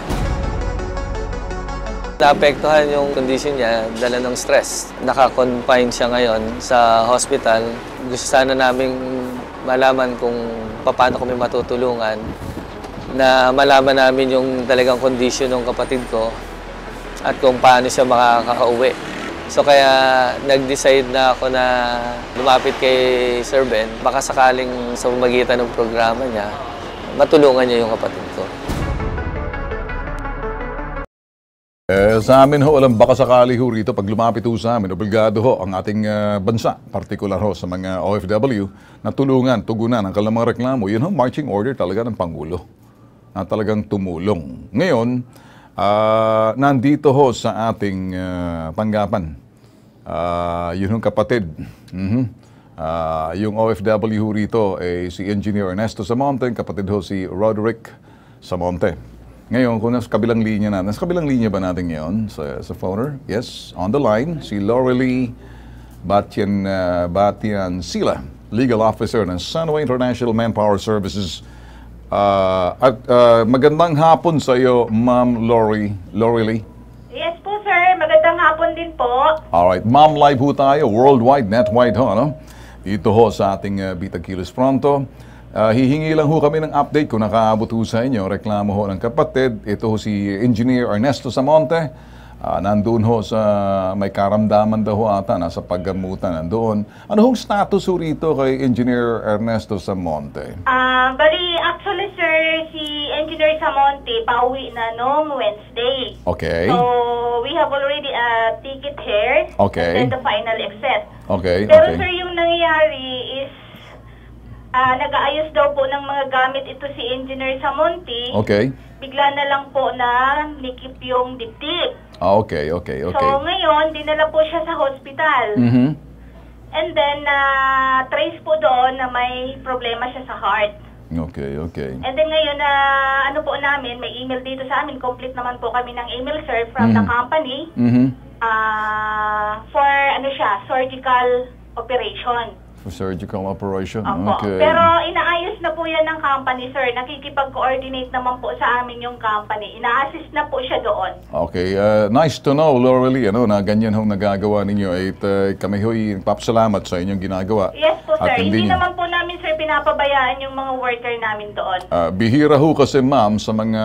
Naapektuhan yung condition niya, dala ng stress. Naka-confine siya ngayon sa hospital. Gusto sana naming malaman kung paano kami matutulungan na malaman namin yung talagang condition ng kapatid ko at kung paano siya makakauwi. So kaya nag-decide na ako na lumapit kay Sir Ben. Baka sakaling sa pamamagitan ng programa niya, matulungan niya yung kapatid ko. Sa amin ho, walang baka sakali ho rito pag lumapit ho sa amin, obligado ho ang ating bansa, partikular ho sa mga OFW, na tulungan, tugunan ang kanilang mga reklamo. Yun ho, marching order talaga ng Pangulo na talagang tumulong. Ngayon, nandito ho sa ating tanggapan. Yun yung kapatid. Yung OFW ho rito ay si Engineer Ernesto Samonte, kapatid ho si Roderick Samonte. Ngayon, kung nasa kabilang linya na, nasa kabilang linya ba natin ngayon sa phoner? Yes, on the line, si Lorelie Batian Sila, Legal Officer ng Sunway International Manpower Services. Magandang hapon sa iyo, Ma'am Lorelie. Yes po, sir. Magandang hapon din po. Alright, Ma'am, live ho tayo, worldwide, netwide ho, ano? Dito ho sa ating Bitag Kilos Pronto. Hihingi lang ho kami ng update kung nakaabot ho sa inyo, reklamo ho ng kapatid. Ito ho si Engineer Ernesto Samonte. Nandun ho sa may karamdaman daw ho ata, nasa paggamutan nandoon. Ano hong status ho rito kay Engineer Ernesto Samonte? Bali, actually sir, si Engineer Samonte pauwi na noong Wednesday. Okay. So, we have already a ticket here. Okay. And then the final exit. Okay. Pero sir, yung nangyayari is nag-aayos daw po ng mga gamit ito si Engineer Samonte. Okay. Bigla na lang po na nikip yung dibdib. Okay. So ngayon, dinala po siya sa hospital. And then, trace po doon na may problema siya sa heart. Okay. And then ngayon, ano po namin, may email dito sa amin. Complete naman po kami ng email, sir, from the company. For, surgical operation. For surgical operation? Opo. Okay. Pero inaayos na po yan ng company, sir. Nakikipag-coordinate naman po sa amin yung company. Ina-assist na po siya doon. Okay. Nice to know, Lorelie, na ganyan hong nagagawa ninyo. Kami ho'y papasalamat sa inyong ginagawa. Yes po, sir. Hindi naman po namin, sir, pinapabayaan yung mga worker namin doon. Bihira ho kasi, ma'am, sa mga,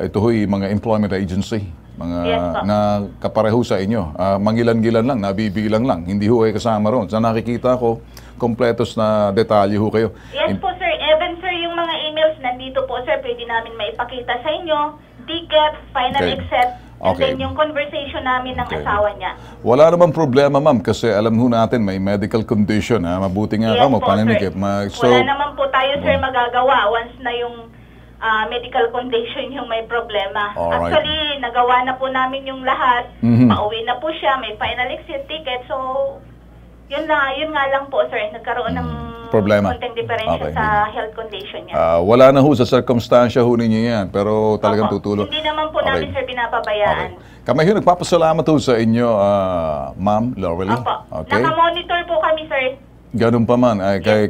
ito ho'y mga employment agency. Mga na kapareho sa inyo. Mangilan-gilan lang, nabibilang lang. Hindi ho kayo kasama ron. Sa nakikita ko, kompletos na detalye ho kayo. Yes po, sir. Even, sir, yung mga emails nandito po, sir, pwede namin maipakita sa inyo. Ticket, final exit, and then yung conversation namin ng asawa niya. Wala namang problema, ma'am, kasi alam ho natin may medical condition. Mabuti nga ka mo, pananikip. Wala naman po tayo, sir, magagawa once na yung medical condition yung may problema. Alright. Actually, nagawa na po namin yung lahat. Pauwi na po siya, may final exit ticket. So, yun nga lang po, sir. Nagkaroon ng problema. Konting diferensya sa health condition niya. Wala na ho sa circumstansya ho ninyo yan, pero talagang tutulong. Hindi naman po namin, sir, pinapabayaan. Kami ho, nagpapasalamat ho sa inyo, Ma'am Lorelie. Okay. Naka-monitor po kami, sir. Ganun pa man,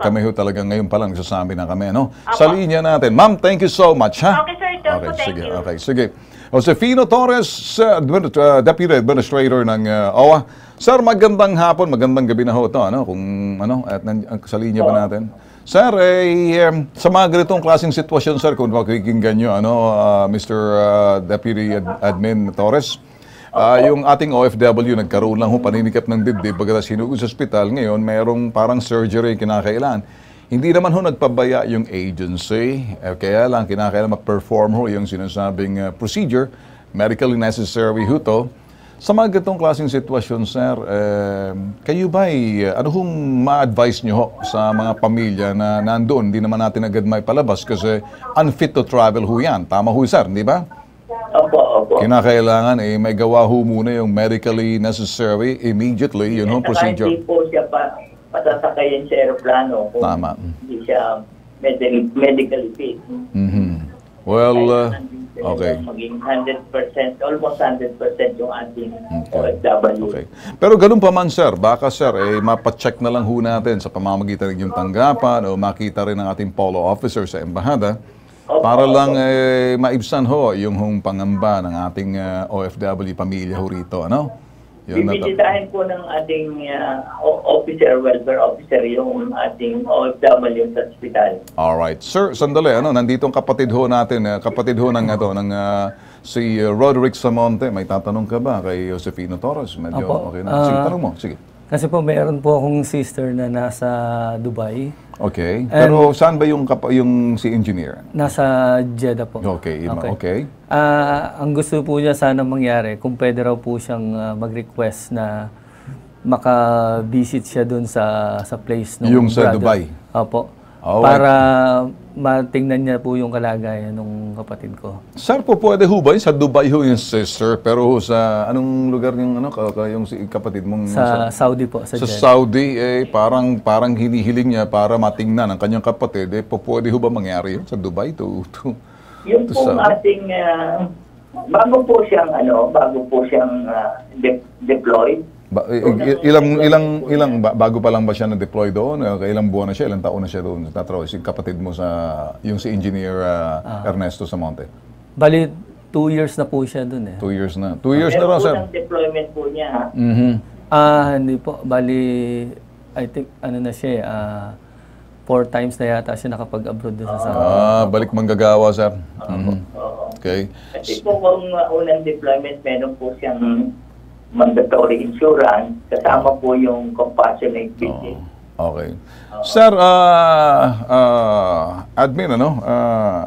kami ho talagang ngayon pa lang nagsasabi na kami, ano? Sa linya natin. Ma'am, thank you so much, ha? Okay, sir. Thank you. Okay, sige. Josefino Torres, Deputy Administrator ng OWA. Sir, magandang hapon, magandang gabi na ho ito, ano? Kung, at sa linya ba natin? Sir, sa mga ganitong klaseng sitwasyon, sir, kung makikinggan nyo, Mr. Deputy Admin Torres, yung ating OFW nagkaroon lang ho paninikap ng dibdib pagkatapos hinugod sa ospital. Ngayon, mayroong parang surgery kinakailan. Hindi naman ho nagpabaya yung agency. Kaya lang kinakailan mag-perform ho yung sinasabing procedure, medically necessary ho to. Sa mga ganitong klaseng sitwasyon, sir, kayo ba ano hong ma-advise nyo ho sa mga pamilya na nandoon? Hindi naman natin agad may palabas kasi unfit to travel ho yan. Tama ho, sir, di ba? Opo. Kinakailangan may gawa ho muna yung medically necessary immediately, yun ho, procedure. Hindi po siya pasasakayin sa aeroplano kung Tama. hindi siya medically fit. Well, okay. Maging 100%, almost 100% yung ating OFW. Okay. Pero ganun pa man, sir, baka sir, mapacheck na lang ho natin sa pamamagitan ng inyong tanggapan o makita rin ng ating polo officer sa embahada para lang maibsan ho yung pangamba ng ating OFW pamilya ho rito, ano? Bibisitahin po ng ating welfare officer yung ating OFW sa hospital. Alright. Sir, sandali, nandito ang kapatid ho natin, kapatid ho ng si Roderick Samonte. May tatanong ka ba kay Josefino Torres? Medyo okay na. Sige, tanong mo. Sige. Kasi po, mayroon po akong sister na nasa Dubai. Okay. Pero saan ba yung si engineer? Nasa Jeddah po. Okay. Okay. Ang gusto po niya sana mangyari, kung pwede raw po siyang mag-request na maka-visit siya dun sa place ng yung sa Dubai? Opo. Para matingnan niya po yung kalagayan ng kapatid ko. Sir, po pwede ho ba sa Dubai ho yung sister, pero sa anong lugar yung yung si kapatid mong sa Saudi po, sa Saudi parang hinihiling niya para matingnan ang kanyang kapatid, po pwede ho ba mangyari yun sa Dubai yung pong ating bago po siyang deployed. Ilang bago pa lang ba siya na-deploy doon? Ilang buwan na siya? Ilang taon na siya doon? Si kapatid mo yung si Engineer Ernesto Samonte. Bali, 2 years na po siya doon 2 years na. 2 years na raw, sir. Pero deployment po niya. Hindi po. Bali, I think, na siya 4 times na yata siya nakapag-abroad doon sa Saudi. Balik manggagawa, sir. Okay. Kasi po kung unang deployment, meron po siyang mandatory insurance, kasama po yung compassionate visit. Okay. Sir, admin,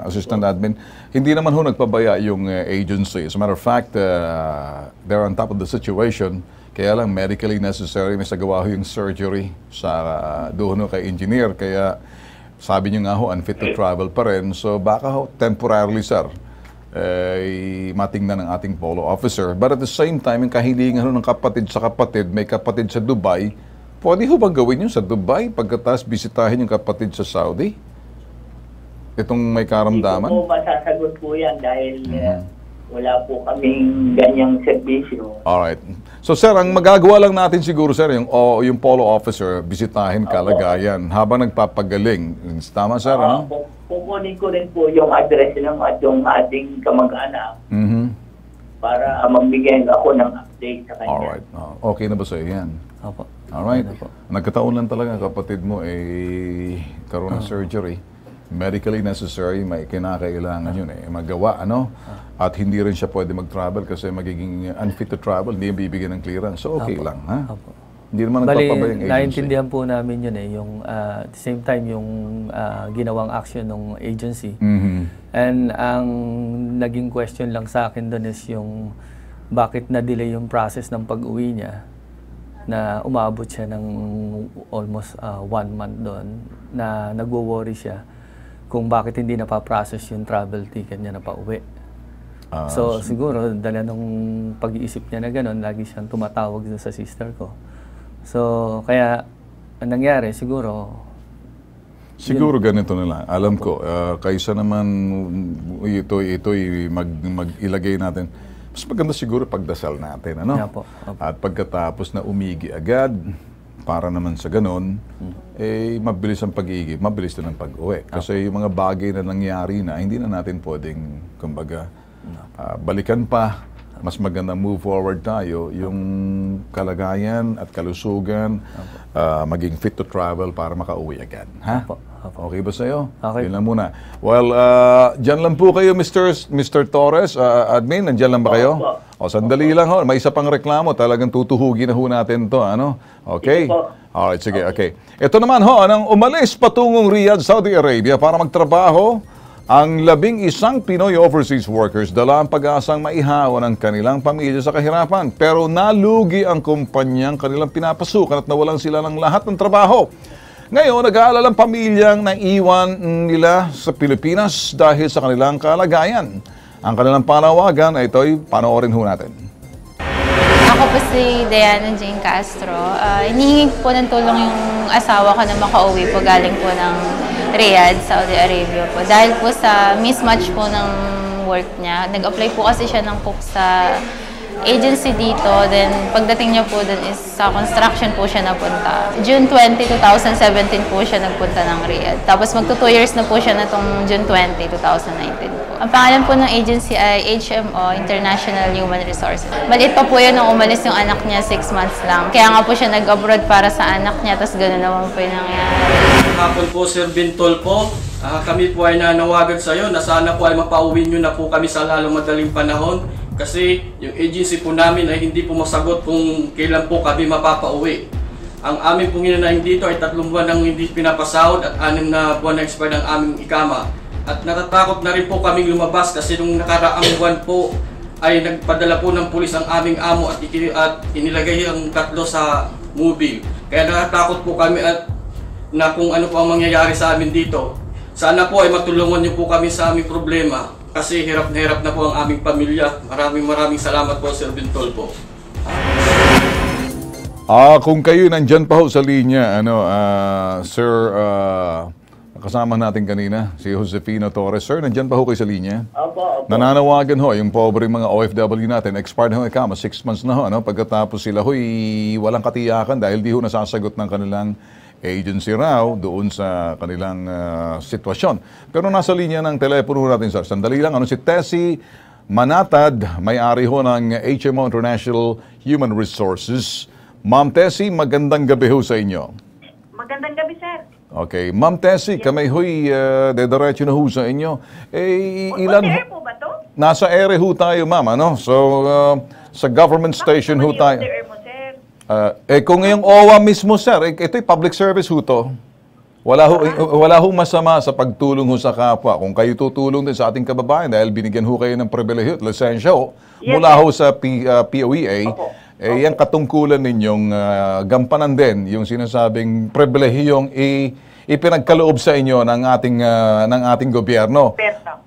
assistant admin, hindi naman ho nagpabaya yung agency. As a matter of fact, they're on top of the situation. Kaya lang medically necessary, may sagawa ho yung surgery sa doon kay engineer. Kaya sabi niyo nga ho, unfit to travel pa rin. So baka ho, temporarily, sir, matingnan ng ating polo officer. But at the same time, yung kahilingan ng kapatid sa kapatid, may kapatid sa Dubai, pwede ho bang gawin yun sa Dubai pagkatapos bisitahin yung kapatid sa Saudi? Itong may karamdaman? Hindi po masasagot po yan dahil wala po kaming ganyang serbisyo. Alright. So sir, ang magagawa lang natin siguro, sir, yung polo officer, bisitahin kalagayan habang nagpapagaling. Tama, sir? Kukunin ko rin po yung address ng yung ating kamag-anak para magbigay ako ng update sa kanya. Alright. Okay na ba sa'yo yan? Opo. Alright. Nagkataon lang talaga kapatid mo karoon ng surgery. Medically necessary, may kinakailangan yun magawa, At hindi rin siya pwede mag-travel kasi magiging unfit to travel, hindi yung bibigyan ng clearance. So okay lang, ha? Hindi naman nagpapabay yung agency. Naintindihan po namin yun yung at the same time yung ginawang action ng agency. And ang naging question lang sa akin doon is yung bakit na-delay yung process ng pag-uwi niya na umabot siya ng almost 1 month doon na nagwo-worry siya kung bakit hindi napaprocess yung travel ticket niya na pauwi. So siguro dala nung pag-iisip niya na gano'n, lagi siyang tumatawag sa sister ko. So kaya ang nangyari siguro ganito na lang. Alam ko, kaysa naman ito'y mag-ilagay natin, mas maganda siguro pagdasal natin, At pagkatapos na umigi agad, para naman sa ganon, mabilis ang pag-iigib, mabilis din ang pag-uwi. Kasi yung mga bagay na nangyari na, hindi na natin pwedeng, kumbaga, balikan pa. Mas maganda move forward tayo, yung kalagayan at kalusugan, maging fit to travel para makauwi agad. Ha? Okay ba sa'yo? Okay. Yun lang muna. Well, dyan lang po kayo, Mr. Torres. Admin, nandyan lang ba kayo? Sandali lang ho. May isa pang reklamo. Talagang tutuhugin na ho natin to. Okay? Alright, sige. Okay. Ito naman ho, nang umalis patungong Riyadh, Saudi Arabia para magtrabaho, ang 11 Pinoy overseas workers dala ang pag-asang maihawan ang kanilang pamilya sa kahirapan. Pero nalugi ang kumpanyang kanilang pinapasukan at nawalan sila ng lahat ng trabaho. Ngayon, nag-aalala ang pamilyang naiwan nila sa Pilipinas dahil sa kanilang kalagayan. Ang kanilang panawagan ay ito'y panoorin ho natin. Ako po si Diana Jane Castro. Hinihingi po ng tulong yung asawa ko na makauwi po galing po ng Riyadh, Saudi Arabia po. Dahil po sa mismatch po ng work niya, nag-apply po kasi siya ng cook sa agency dito. Then pagdating niya po dun is sa construction po siya napunta. June 20, 2017 po siya nagpunta ng Riyadh. Tapos magto 2 years na po siya na tong June 20, 2019 po. Ang pangalan po ng agency ay HMO, International Human Resources. Maliit pa po yun nung umalis yung anak niya, 6 months lang. Kaya nga po siya nag-abroad para sa anak niya, tapos gano'n naman po yung nangyari. Hapon po, Sir Bintol po. Kami po ay nanawagan sa iyo na sana po ay mapauwi nyo na po kami sa lalong madaling panahon. Kasi yung agency po namin ay hindi po masagot kung kailan po kami mapapauwi. Ang aming pong hinanaing dito ay 3 buwan nang hindi pinapasahod at 6 na buwan na expire ng aming ikama. At natatakot na rin po kaming lumabas kasi nung nakaraang buwan po ay nagpadala po ng pulis ang aming amo at inilagay ang 3 sa mobile. Kaya natatakot po kami at na kung ano po ang mangyayari sa amin dito. Sana po ay matulungan niyo po kami sa aming problema kasi hirap na po ang aming pamilya. Maraming salamat po, Sir Bintol po. Kung kayo nandyan pa ho sa linya, Sir, kasama natin kanina, si Josefina Torres. Sir, nandyan pa ho kayo sa linya? Opo. Nananawagan ho, yung pobre mga OFW natin, expired ho ikama, 6 months na ho, pagkatapos sila ho, walang katiyakan dahil di ho nasasagot ng kanilang agency raw doon sa kanilang sitwasyon. Pero nasa linya ng telepono natin, sir. Sandali lang, si Tessie Manatad, may-ari ho ng HMO International Human Resources. Ma'am Tessie, magandang gabi ho sa inyo. Magandang gabi, sir. Okay. Ma'am Tessie, kami ho'y dediretso na ho sa inyo. Ilan air po ba to? Nasa ere ho tayo, ma'am. So, sa government station ho tayo. Kung ngayong OWA mismo, sir, ito'y public service ho to. Wala ho masama sa pagtulong ho sa kapwa. Kung kayo tutulong din sa ating kababayan dahil binigyan ho kayo ng pribilehiyo at lisensya ho, mula ho sa POEA, yan katungkulan ninyong gampanan din yung sinasabing pribilehiyong ipinagkaloob sa inyo ng ating gobyerno.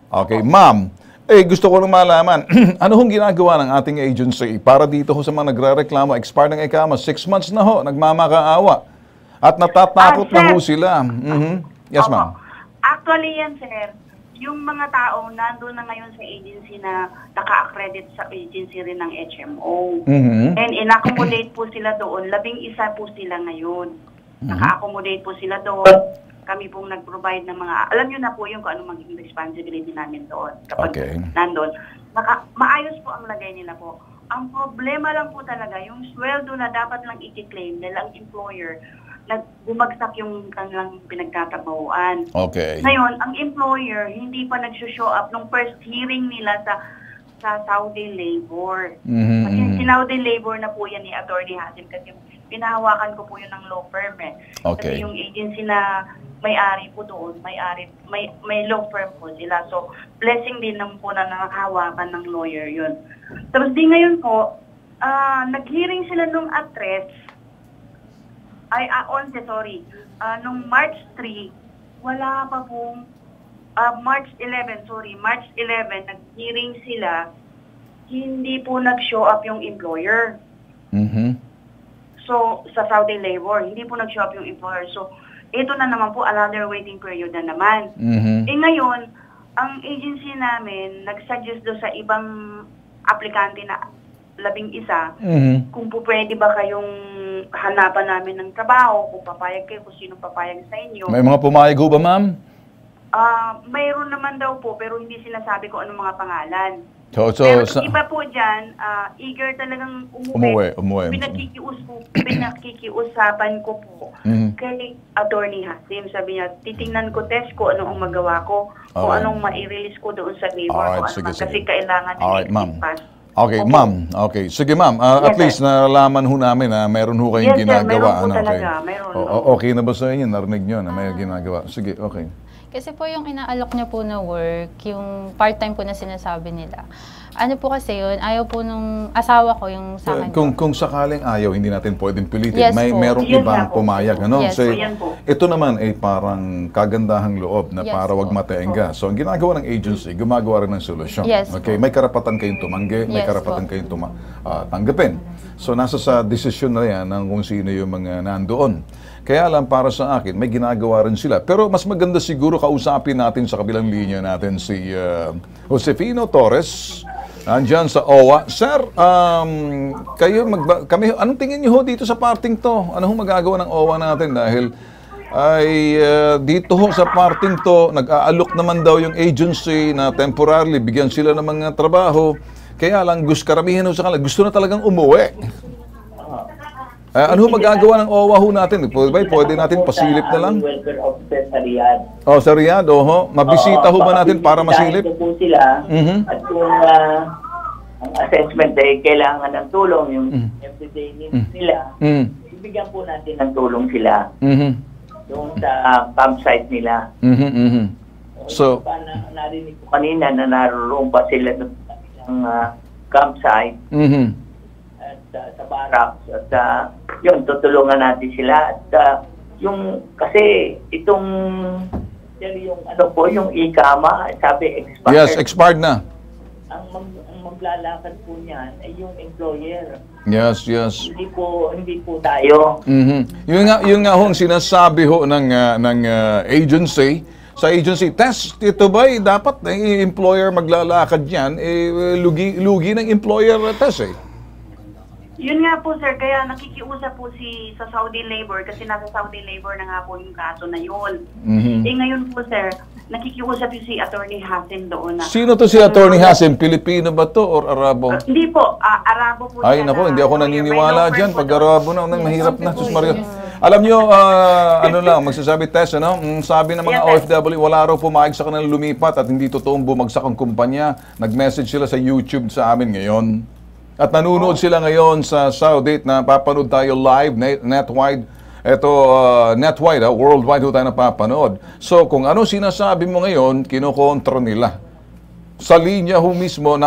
Okay, ma'am. Gusto ko lang malaman, ano hong ginagawa ng ating agency para dito ho sa mga nagre-reklamo, expired ng ikama, 6 months na ho, nagmamakaawa. At natatakot na ho sila. Yes, ma'am. Actually yan, sir, yung mga tao nandun na ngayon sa agency na naka-accredit sa agency rin ng HMO. And in-accommodate po sila doon, 11 po sila ngayon. Naka-accommodate po sila doon. Kami pong nag-provide ng mga, alam nyo na po yung kung ano magiging responsibility namin doon. Kapag nandun, maayos po ang lagay nila po. Ang problema lang po talaga, yung sweldo na dapat lang i-claim nila ang employer, bumagsak yung kanilang pinagtatrabahuan. Okay. Ngayon, ang employer hindi pa nag-show up nung first hearing nila sa Saudi Labor. Kasi Saudi Labor na po yan ni Attorney Hasim kasi pinahawakan ko po yun ng law firm Kasi yung agency na may-ari po doon, may law firm po sila. So, blessing din naman po na nakahawakan ng lawyer yun. Tapos di ngayon po, nag-hearing sila nung address, nung March 3, wala pa pong, March 11, nag-hearing sila, hindi po nag-show up yung employer. So, sa Saudi Labor, hindi po nag-show up yung employer. So, ito na naman po, another waiting period na naman. Ngayon, ang agency namin, nag-suggest doon sa ibang aplikante na 11, kung po pwede ba kayong hanapan namin ng trabaho, kung papayag kayo, kung sino papayag sa inyo. May mga pumayag ho ba, ma'am? Mayroon naman daw po, pero hindi sinasabi ko anong mga pangalan. Pero iba po dyan, eager talagang umuwi. Pinakikiusapan ko po kay Attorney Hasim. Sabi niya, titingnan ko test ko anong magawa ko, kung anong ma-release ko doon sa labor. Kasi kailangan ng pass. Okay, ma'am. Okay. Sige, ma'am. At least nalaman ho namin na meron ho kayong ginagawa. Meron po talaga. Meron. Okay na ba sa inyo? Narinig nyo na may ginagawa. Sige, okay. Kasi po yung inaalok niya po na work, yung part-time po na sinasabi nila, Ano po kasi yun, ayaw po nung asawa ko yung sa akin. Kung sakaling ayaw, hindi natin pwedeng pilitin. Yes po. Merong Yun ibang nga po. pumayag. Ano? Yes So, po. Yan po. ito naman ay parang kagandahang loob na Yes para wag mateenga. So, ang ginagawa ng agency, gumagawa rin ng solusyon. Yes Okay, may karapatan kayong tumanggi, may Yes karapatan kayong tanggapin. So, nasa sa desisyon na yan ng kung sino yung mga nandoon. Kaya lang para sa akin, may ginagawa rin sila. Pero mas maganda siguro kausapin natin sa kabilang linya natin si Josefino Torres. Andyan sa OWA. Sir, kami, anong tingin niyo ho dito sa parting to? Ano ho magagawa ng OWA natin? Dahil ay dito ho sa parting to, nag-aalok naman daw yung agency na temporarily, bigyan sila ng mga trabaho. Kaya lang, karamihan ho sa kanila, gusto na talagang umuwi. Ano ho magagawa ng OWA ho natin? Pwede natin pasilip na lang? Welfare officer sa Riyadh. Oh, sa Riyadh, mabisita ho ba natin para masilip? Dahil po sila, at kung ang assessment ay kailangan ng tulong, yung everyday needs nila, ibigyan po natin ng tulong sila doon sa campsite nila. So, narinig ko kanina na naroon pa sila doon sa isang campsite at sa barracks at yun, tutulungan natin sila at kasi itong yung yung ikama, sabi expired. Yes, expired na. Ang maglalakad po niyan ay yung employer. Yes. Hindi po tayo. Yun nga ho ang sinasabi ho ng agency. Sa agency, test, ito ba dapat employer maglalakad yan, lugi ng employer test Yun nga po sir, kaya nakikiusap po sa Saudi Labor kasi nasa Saudi Labor na nga po yung kaso na yun. Ngayon po sir, nakikiusap yung si Attorney Hassan doon. Sino to si Attorney Hassan? Pilipino ba to or Arabo? Hindi po, Arabo po. Ay nako, hindi ako naniniwala dyan. Pag Arabo na, mahirap na. Sus Mario. Alam nyo, magsasabi test, sabi ng mga OFW, wala raw pumayag sa kanila lumipat at hindi totoong bumagsak ang kumpanya. Nag-message sila sa YouTube sa amin ngayon. At nanonood sila ngayon sa Saudi na papanood tayo live, netwide. Ito, netwide, worldwide tayo napapanood. So, kung ano sinasabi mo ngayon, kinokontra nila. Sa linya ho mismo,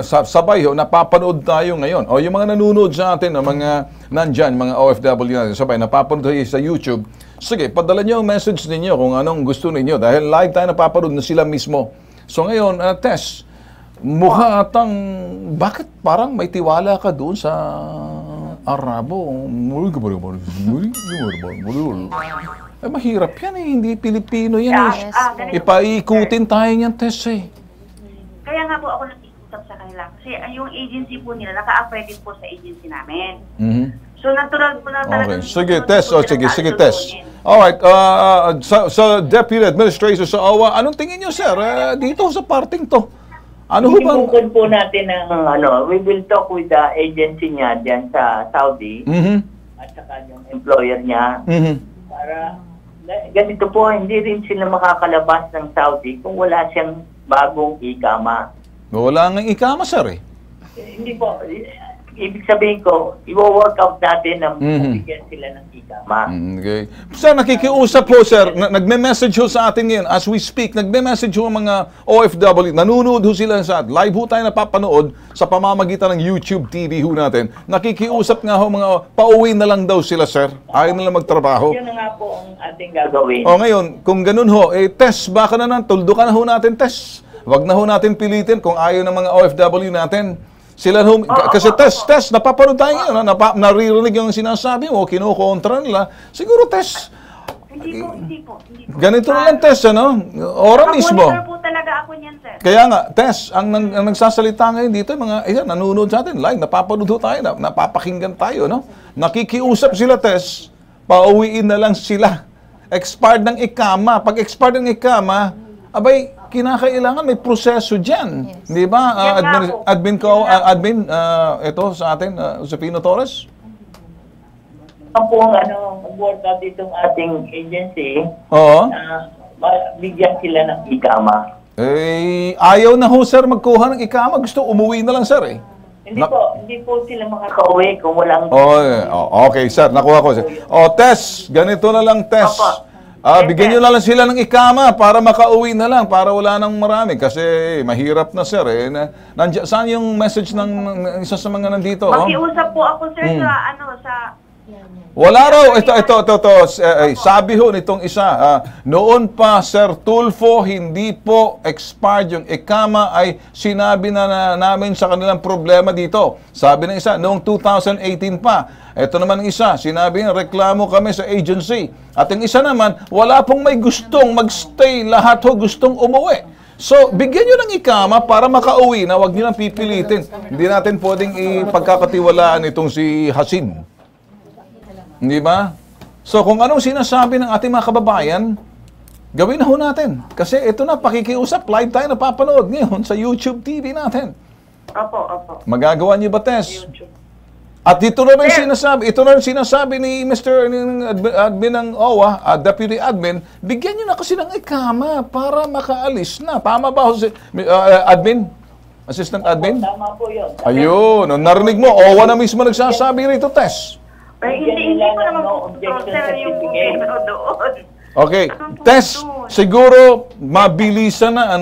sabay ho, napapanood tayo ngayon. O yung mga nanonood sa atin, mga nandyan, mga OFW natin, sabay, napapanood tayo sa YouTube. Sige, padala nyo ang message ninyo kung anong gusto ninyo. Dahil live tayo napapanood na sila mismo. So ngayon, Tess, mukha atang, bakit parang may tiwala ka doon sa Arabo? Mahirap yan hindi Pilipino yan Ipaikutin tayo niyan, Tess Kaya nga po ako nag-iusap sa kanila kasi yung agency po nila, naka-accredit po sa agency namin. So natural po na talaga. Okay, sige, Tess. Sige, Tess. Alright, sa Deputy Administrator sa OWA, anong tingin niyo, sir, dito sa parting to? Ano ho bang? Ibukod po natin ng we will talk with the agency niya diyan sa Saudi at saka yung employer niya para ganito po, hindi rin sila makakalabas ng Saudi kung wala siyang bagong ikama. Wala nga ikama, sir Hindi po. Ibig sabihin ko, i-work out natin na bigyan sila ng ikama. Okay. Sir, nakikiusap po, sir. Nagme-message ho sa atin ngayon. As we speak, nagme-message ho ang mga OFW. Nanunood ho sila sa atin. Live ho tayo napapanood sa pamamagitan ng YouTube TV ho natin. Nakikiusap nga ho mga pauwi na lang daw sila, sir. Ayaw na lang magtrabaho. Yun na nga po ang ating gagawin. O ngayon, kung ganun ho, Tess, baka na tuldo ka na ho natin, Tess. Wag na ho natin pilitin kung ayaw ng mga OFW natin. Sila kasi Tess, napapanood tayo ngayon, naririnig yung sinasabi mo, kinukontra nila. Siguro, Tess, hindi po. Ganito na lang, Tess, Ora mismo. Monitor po talaga ako niyan, sir. Kaya nga, Tess, ang nagsasalita ngayon dito, mga, nanonood sa atin, live, napapanood tayo, napapakinggan tayo, Nakikiusap sila, Tess, pauwiin na lang sila. Expired ng ikama. Pag expired ng ikama, abay, kinakailangan may proseso dyan. Yes. Di ba? Admin, ito sa atin, Josefino Torres? Ang pong mag-work out itong ating agency, bigyan sila ng ikama. Ayaw na ho, sir, magkuha ng ikama. Gusto umuwi na lang, sir, Hindi po sila makakauwi kung walang... Okay, sir, nakuha ko, sir. Tess, ganito na lang, Tess. Bigyan nyo na lang sila ng ikama para makauwi na lang, para wala nang marami. Kasi mahirap na, sir. Saan yung message ng isa sa mga nandito? Makiusap po ako, sir, sa wala raw. Ito. Sabi ho nitong isa, noon pa, Sir Tulfo, hindi po expired yung ikama ay sinabi na namin sa kanilang problema dito. Sabi ng isa, noong 2018 pa. Ito naman ng isa, sinabi ng reklamo kami sa agency. At yung isa naman, wala pong may gustong magstay, lahat ho gustong umuwi. So, bigyan nyo ng ikama para makauwi na, wag nyo nang pipilitin. Hindi natin pwedeng ipagkakatiwalaan itong si Hasim. Hindi ba? So, kung anong sinasabi ng ating mga kababayan, gawin na ho natin. Kasi ito na, pakikiusap, live tayo napapanood ngayon sa YouTube TV natin. Opo. Magagawa niyo ba, Tess? At ito na rin sinasabi ni Mr. Admin ng OWA, Deputy Admin, bigyan niyo na kasi ng ikama para makaalis na. Tama ba, Admin? Assistant Admin? Tama po yun. Ayun, narinig mo, OWA na mismo nagsasabi rito, Tess. Hindi ko naman po sir yung doon. Okay. Tess, siguro mabilisan na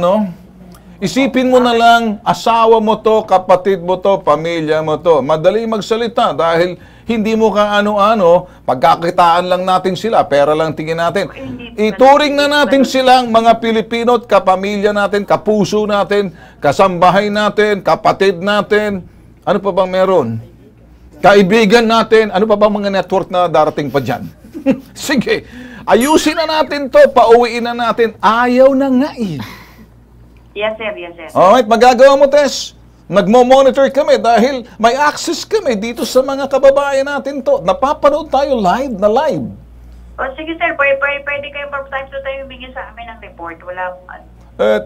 isipin mo na lang, asawa mo to, kapatid mo to, pamilya mo to. Madali magsalita dahil hindi mo kaano-ano, pagkakitaan lang natin sila, pera lang tingin natin. Ituring na natin silang mga Pilipino at kapamilya natin, kapuso natin, kasambahay natin, kapatid natin. Ano pa bang meron? Kaibigan natin, ano pa ba mga network na darating pa dyan? Sige, ayusin na natin to, pauwiin na natin. Ayaw na nga eh. Yes, sir. Alright, magagawa mo, Tess. Nagmo-monitor kami dahil may access kami dito sa mga kababayan natin to. Napapanood tayo live. Sige, sir, pwede kayo from time to time bigyan sa amin ng report. Wala pong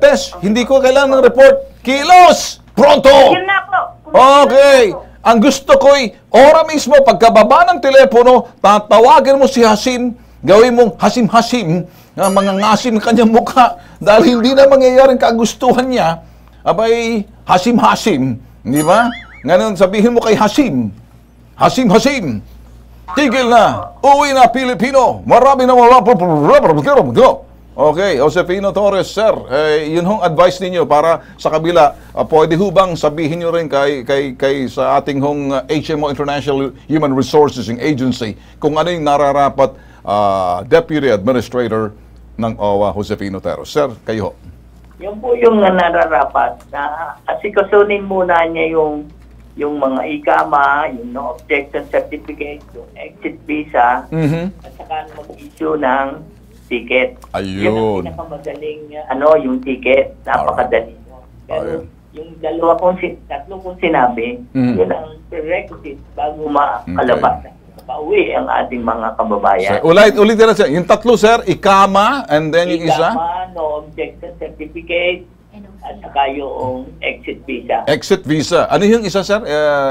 Tess, hindi ko kailangan ng report. Kilos! Pronto! Yun na po. Okay. Ang gusto ko'y, ora mismo, pagkababa ng telepono, tatawagin mo si Hasim, gawin mong Hasim-Hasim, na mga ngasim kanyang mukha, dahil hindi na mangyayaring kagustuhan niya, abay, Hasim-Hasim, di ba? Ngayon, sabihin mo kay Hasim, Hasim-Hasim, tigil na, uwi na Pilipino, marami na Okay, Josefino Torres, sir, yun hong advice ninyo para sa kabila, pwede hubang sabihin nyo rin kay sa ating hong HMO International Human Resources Agency kung ano yung nararapat Deputy Administrator ng OWA, Josefino Torres. Sir, kayo ho. Yung po yung nararapat na asikasunin muna niya yung mga ikama, yung no objection certificate, yung exit visa, at saka mag-issue ng ticket. Ayun. Yun ang pinakamagaling, yung ticket. Napakadali. Pero yung tatlo kong sinabi, yun ang prerequisite bago makalabas. Pauwi ang ating mga kababayan. Ulit na sir. Yung tatlo, sir, ikama, and then yung isa? Ikama, no objection certificate, at saka yung exit visa. Exit visa. Ano yung isa, sir?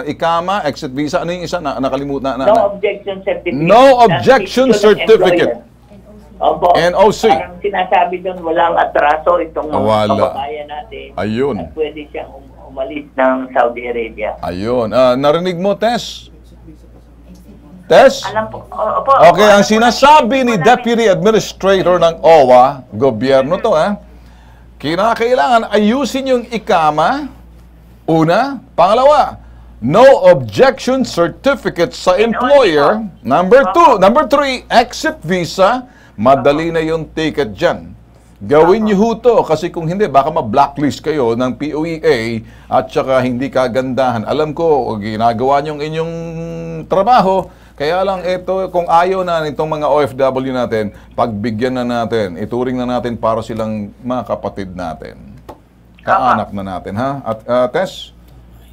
Ikama, exit visa. Ano yung isa? Nakalimutan na. No objection certificate. No objection certificate. Opo. NOC. Parang sinasabi doon, walang atraso itong mga kababayan natin. Ayun. At pwede siyang umalis ng Saudi Arabia. Ayun. Narinig mo, Tess? Tess? Alam po. Opo. Okay, ang sinasabi ni Deputy Administrator ng OWA, gobyerno to, kinakailangan ayusin yung ikama, una. Pangalawa, no objection certificate sa employer. Number 3, exit visa. Madali na yung ticket dyan. Gawin niyo ho to, kasi kung hindi, baka ma-blacklist kayo ng POEA at saka hindi kagandahan. Alam ko, ginagawa niyo inyong trabaho, kaya lang ito, kung ayaw na nitong mga OFW natin, pagbigyan na natin, ituring na natin para silang mga kapatid natin. Kaanak na natin, ha? At Tess,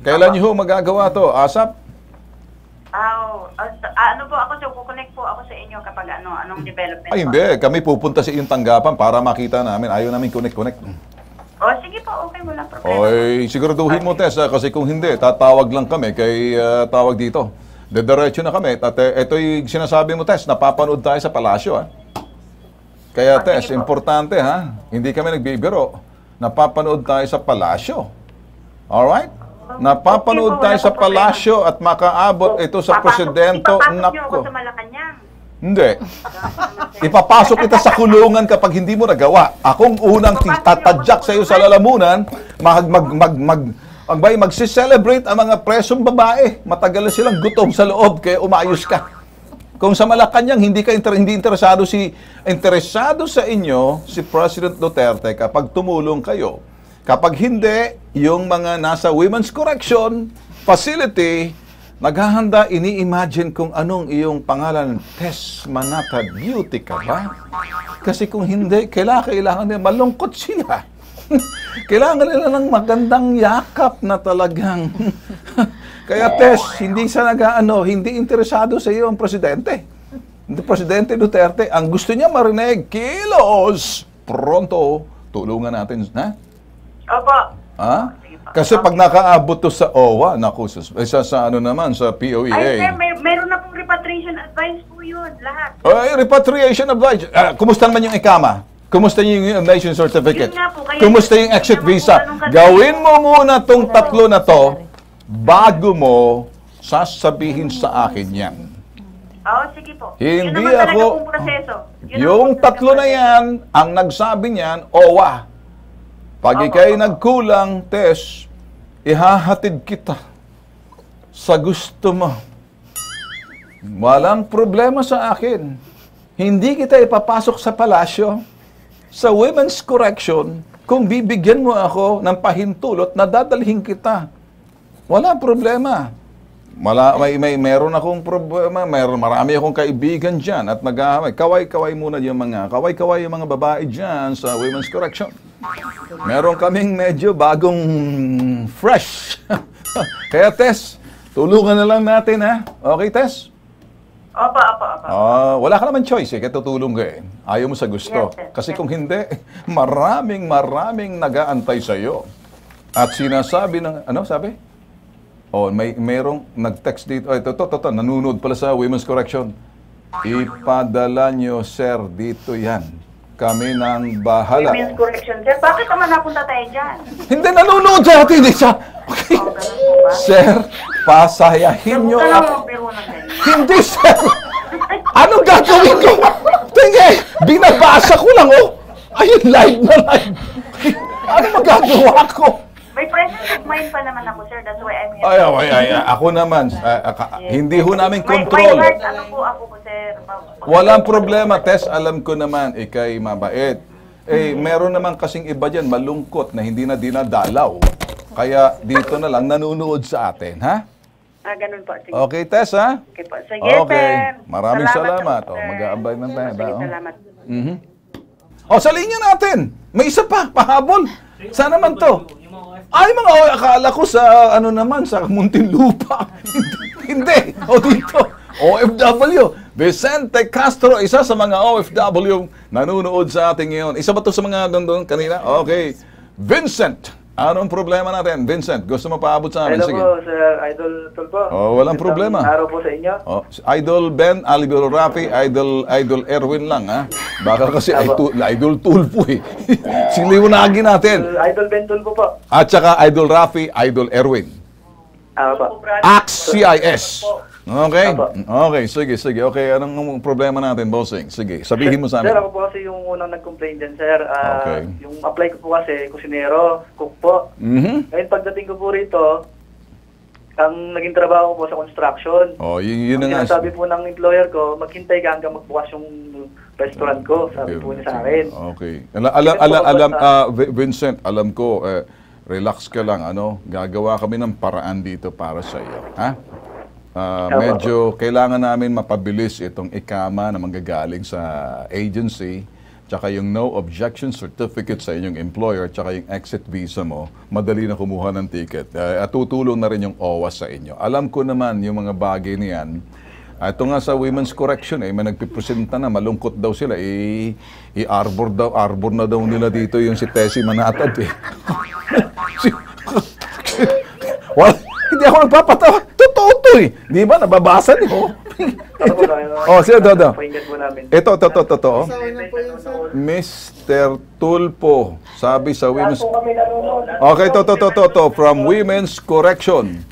kailan niyo ho magagawa to? ASAP? Ano po ako, so kukonect po ako sa inyo kapag anong development. Ay, hindi. Kami pupunta sa iyong tanggapan para makita namin. Ayaw namin connect. Sige po, okay, wala problema. Oy, siguraduhin mo, Tess, kasi kung hindi, tatawag lang kami kay tawag dito. Dediretso na kami. At ito yung sinasabi mo, Tess, napapanood tayo sa palasyo, ha? Kaya, Tess, importante, ha? Hindi kami nagbibiro. Napapanood tayo sa palasyo. Alright? Napapanood tayo sa palasyo at makaabot ito sa presidente. Ipapasok niyo ako sa Malacanang. Hindi. Ipapasok kita sa kulungan kapag hindi mo nagawa. Akong unang tatadyak sa iyo sa lalamunan, magsiselebrate ang mga presong babae. Matagal na silang gutom sa loob, kaya umayos ka. Kung sa Malacanang hindi interesado sa inyo si President Duterte kapag tumulong kayo. Kapag hindi, yung mga nasa Women's Correction Facility, naghahanda, ini-imagine kung anong iyong pangalan. Tess Manatad, beauty ka ba? Kasi kung hindi, kailangan nila malungkot sila. Kailangan nila ng magandang yakap na talagang... Kaya Tess, hindi interesado sa iyo ang presidente. Hindi Presidente Duterte, ang gusto niya marinig, kilos! Pronto, tulungan natin, ha? Opo. Ha? Kasi pag nakaabot to sa OWA, naku, sa POEA. Ay, sir, meron na pong repatriation advice po yun, lahat. Ay, repatriation advice. Kumusta naman yung ikama? Kumusta yung nation certificate? Kumusta yung exit visa? Gawin mo muna tong tatlo na to bago mo sasabihin sa akin yan. Oo, sige po. Hindi yun naman talaga ako... pong proseso. Yung tatlo na yan, ang nagsabi niyan, OWA. Pag ikay nagkulang, Tess, ihahatid kita sa gusto mo. Walang problema sa akin. Hindi kita ipapasok sa palasyo, sa Women's Correction, kung bibigyan mo ako ng pahintulot na dadalhin kita. Walang problema. Meron akong problema, marami akong kaibigan dyan at kaway-kaway muna yung mga babae dyan sa Women's Correction. Meron kaming medyo bagong fresh. Kaya Tess, tulungan na lang natin, ha? Okay, Tess? Opo. Wala ka naman choice, kaya tutulong ka eh. Ayaw mo sa gusto. Yes, Kasi kung hindi, maraming nag-aantay sa'yo. At sinasabi ng, ano sabi? Mayroong nag-text dito. Nanonood pala sa Women's Correction. Ipadala nyo, sir, dito yan. Kami nang bahala. Women's Correction, sir. Bakit naman napunta tayo dyan? Hindi, nanonood sa atin. Okay. Sir, pasayahin nyo ako. Hindi, sir. Anong gagawin ko? Tingin, binabasa ko lang, Ayun, live na live. Ano magagawa ko? May presence of mind pa naman ako, sir. That's why I'm here. Ay, ako naman. Hindi ho namin control. My heart, ano po ako, sir. Walang problema, Tess. Alam ko naman, ikay mabait. Meron naman kasing iba dyan, malungkot, na hindi na dinadalaw. Kaya dito na lang, nanonood sa atin, ha? Ganun po. Sige. Okay, Tess, ha? Okay po. Sige, sir. Maraming salamat. Mag-aabay ng tayo. Sige, salamat. Sa linya natin, may isa pa, pahabol. Saan naman to? Ay, akala ko sa, sa Muntinlupa. Hindi. Dito. OFW. Vicente Castro, isa sa mga OFW nanonood sa ating ngayon. Isa ba to sa mga doon kanina? Okay. Vincent, anong problema natin? Vincent, gusto mo paabot sa amin? Hello po, Sir Idol Tulpo. Walang problema. Araw po sa inyo. Idol Ben, Idol Rafi, Idol Erwin lang, ha? Baka kasi Idol Tulpo, eh. Siliwanagin natin. Idol Ben Tulpo po. At saka Idol Rafi, Idol Erwin. AXCIS. Okay? Okay, sige. Okay, anong problema natin, bossing? Sige, sabihin mo sa amin. Sir, ako po kasi yung unang nag-complain din, sir. Yung apply ko po kasi, kusinero, cook po. Ngayon, pagdating ko po rito, ang naging trabaho ko po sa construction. Yun na nga. Sabi po ng employer ko, maghintay ka hanggang magbukas yung restaurant ko. Sabi po niya sa akin. Okay. Vincent, alam ko, relax ka lang, gagawa kami ng paraan dito para sa iyo, ha? Medyo kailangan namin mapabilis itong ikama na manggagaling sa agency, tsaka yung no objection certificate sa inyong employer, tsaka yung exit visa mo, madali na kumuha ng ticket. At tutulong na rin yung OWA sa inyo. Alam ko naman yung mga bagay niyan. Ito nga sa Women's Correction, may nagpipresenta na, malungkot daw sila. Arbor na daw nila dito yung si Tessie Manatad, eh. Hindi ako nagpapatawa. Totoo to, eh. Di ba? Nababasa niyo. Sino daw? Ito. Mr. Tulpo, sabi sa Women's... Okay, to. From Women's Correction.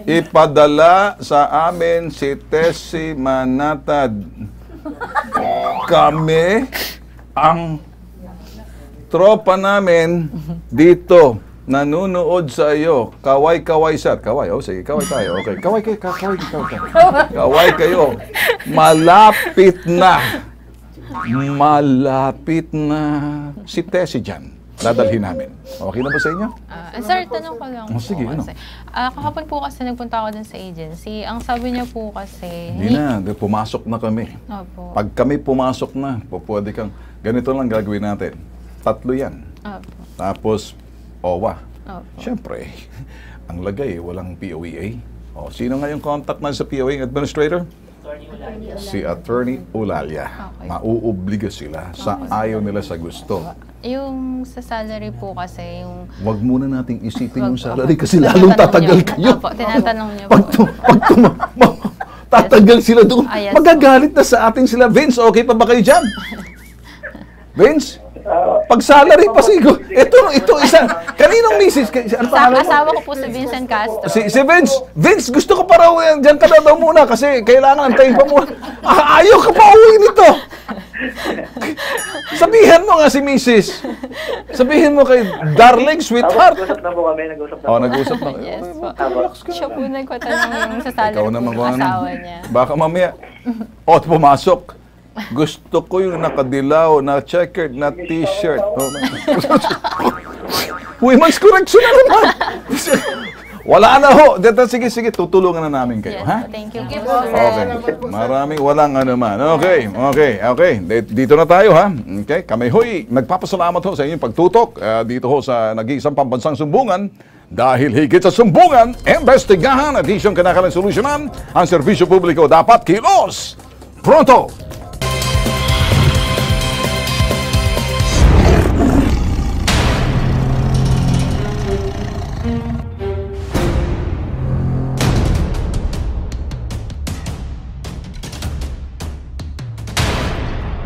Ipadala sa amin si Tessie Manatad. Kami, ang tropa namin dito, nanunood sa iyo. Kaway-kaway, sir. Kaway, sige, kaway tayo. Okay, kaway kayo. Kaway kayo. Malapit na si Tessie dyan. Dadalhin namin. Okay na ba sa inyo? Sir, tanong ko lang. Sige, ano? Kahapon po kasi nagpunta ako dun sa agency. Ang sabi niya po kasi... Hindi na, pumasok na kami. Opo. Pag kami pumasok na, pwede kang... Ganito lang gagawin natin. 3 yan. Opo. Tapos, OWA. Opo. Siyempre, ang lagay, walang POEA. Sino nga yung contact na sa POEA administrator? Si Attorney Eulalia. Okay. Mauobliga sila sa ayaw nila sa gusto. Yung sa salary po kasi, yung... Wag muna nating isipin yung salary kasi lalong tatagal kayo. Opo, tinatanong niyo po. Tatagal sila doon. Magagalit na sa atin sila. Vince, okay pa ba kayo dyan? Vince? Pag salary pa siguro. Ito isa. Kaninong misis? Ano asawa ko po si Vincent Castro. Si Vince. Vince, gusto ko pa raw dyan ka daw muna kasi kailangan antayin pa muna. Ayaw ka pa uwi nito. Sabihan mo nga si misis. Sabihin mo kay darling, sweetheart. Nag-usap na po kami. Nag-usap na po. Yes po. Siya po nagpatanong sa salary po ng asawa niya. Baka mamaya, pumasok. Gusto ko yung nakadilaw na checkered na t-shirt. Women's correction na naman. Wala na ho. Sige, tutulungan na namin kayo. Yes, ha? Thank you. Okay. Maraming walang naman. Okay. Dito na tayo, ha? Okay. Kami ho'y nagpapasalamat ho sa inyong pagtutok dito ho sa nag-iisang pambansang sumbungan. Dahil higit sa sumbungan, investigahan at isyong kinakalang solusyonan, ang serbisyo publiko dapat kilos pronto!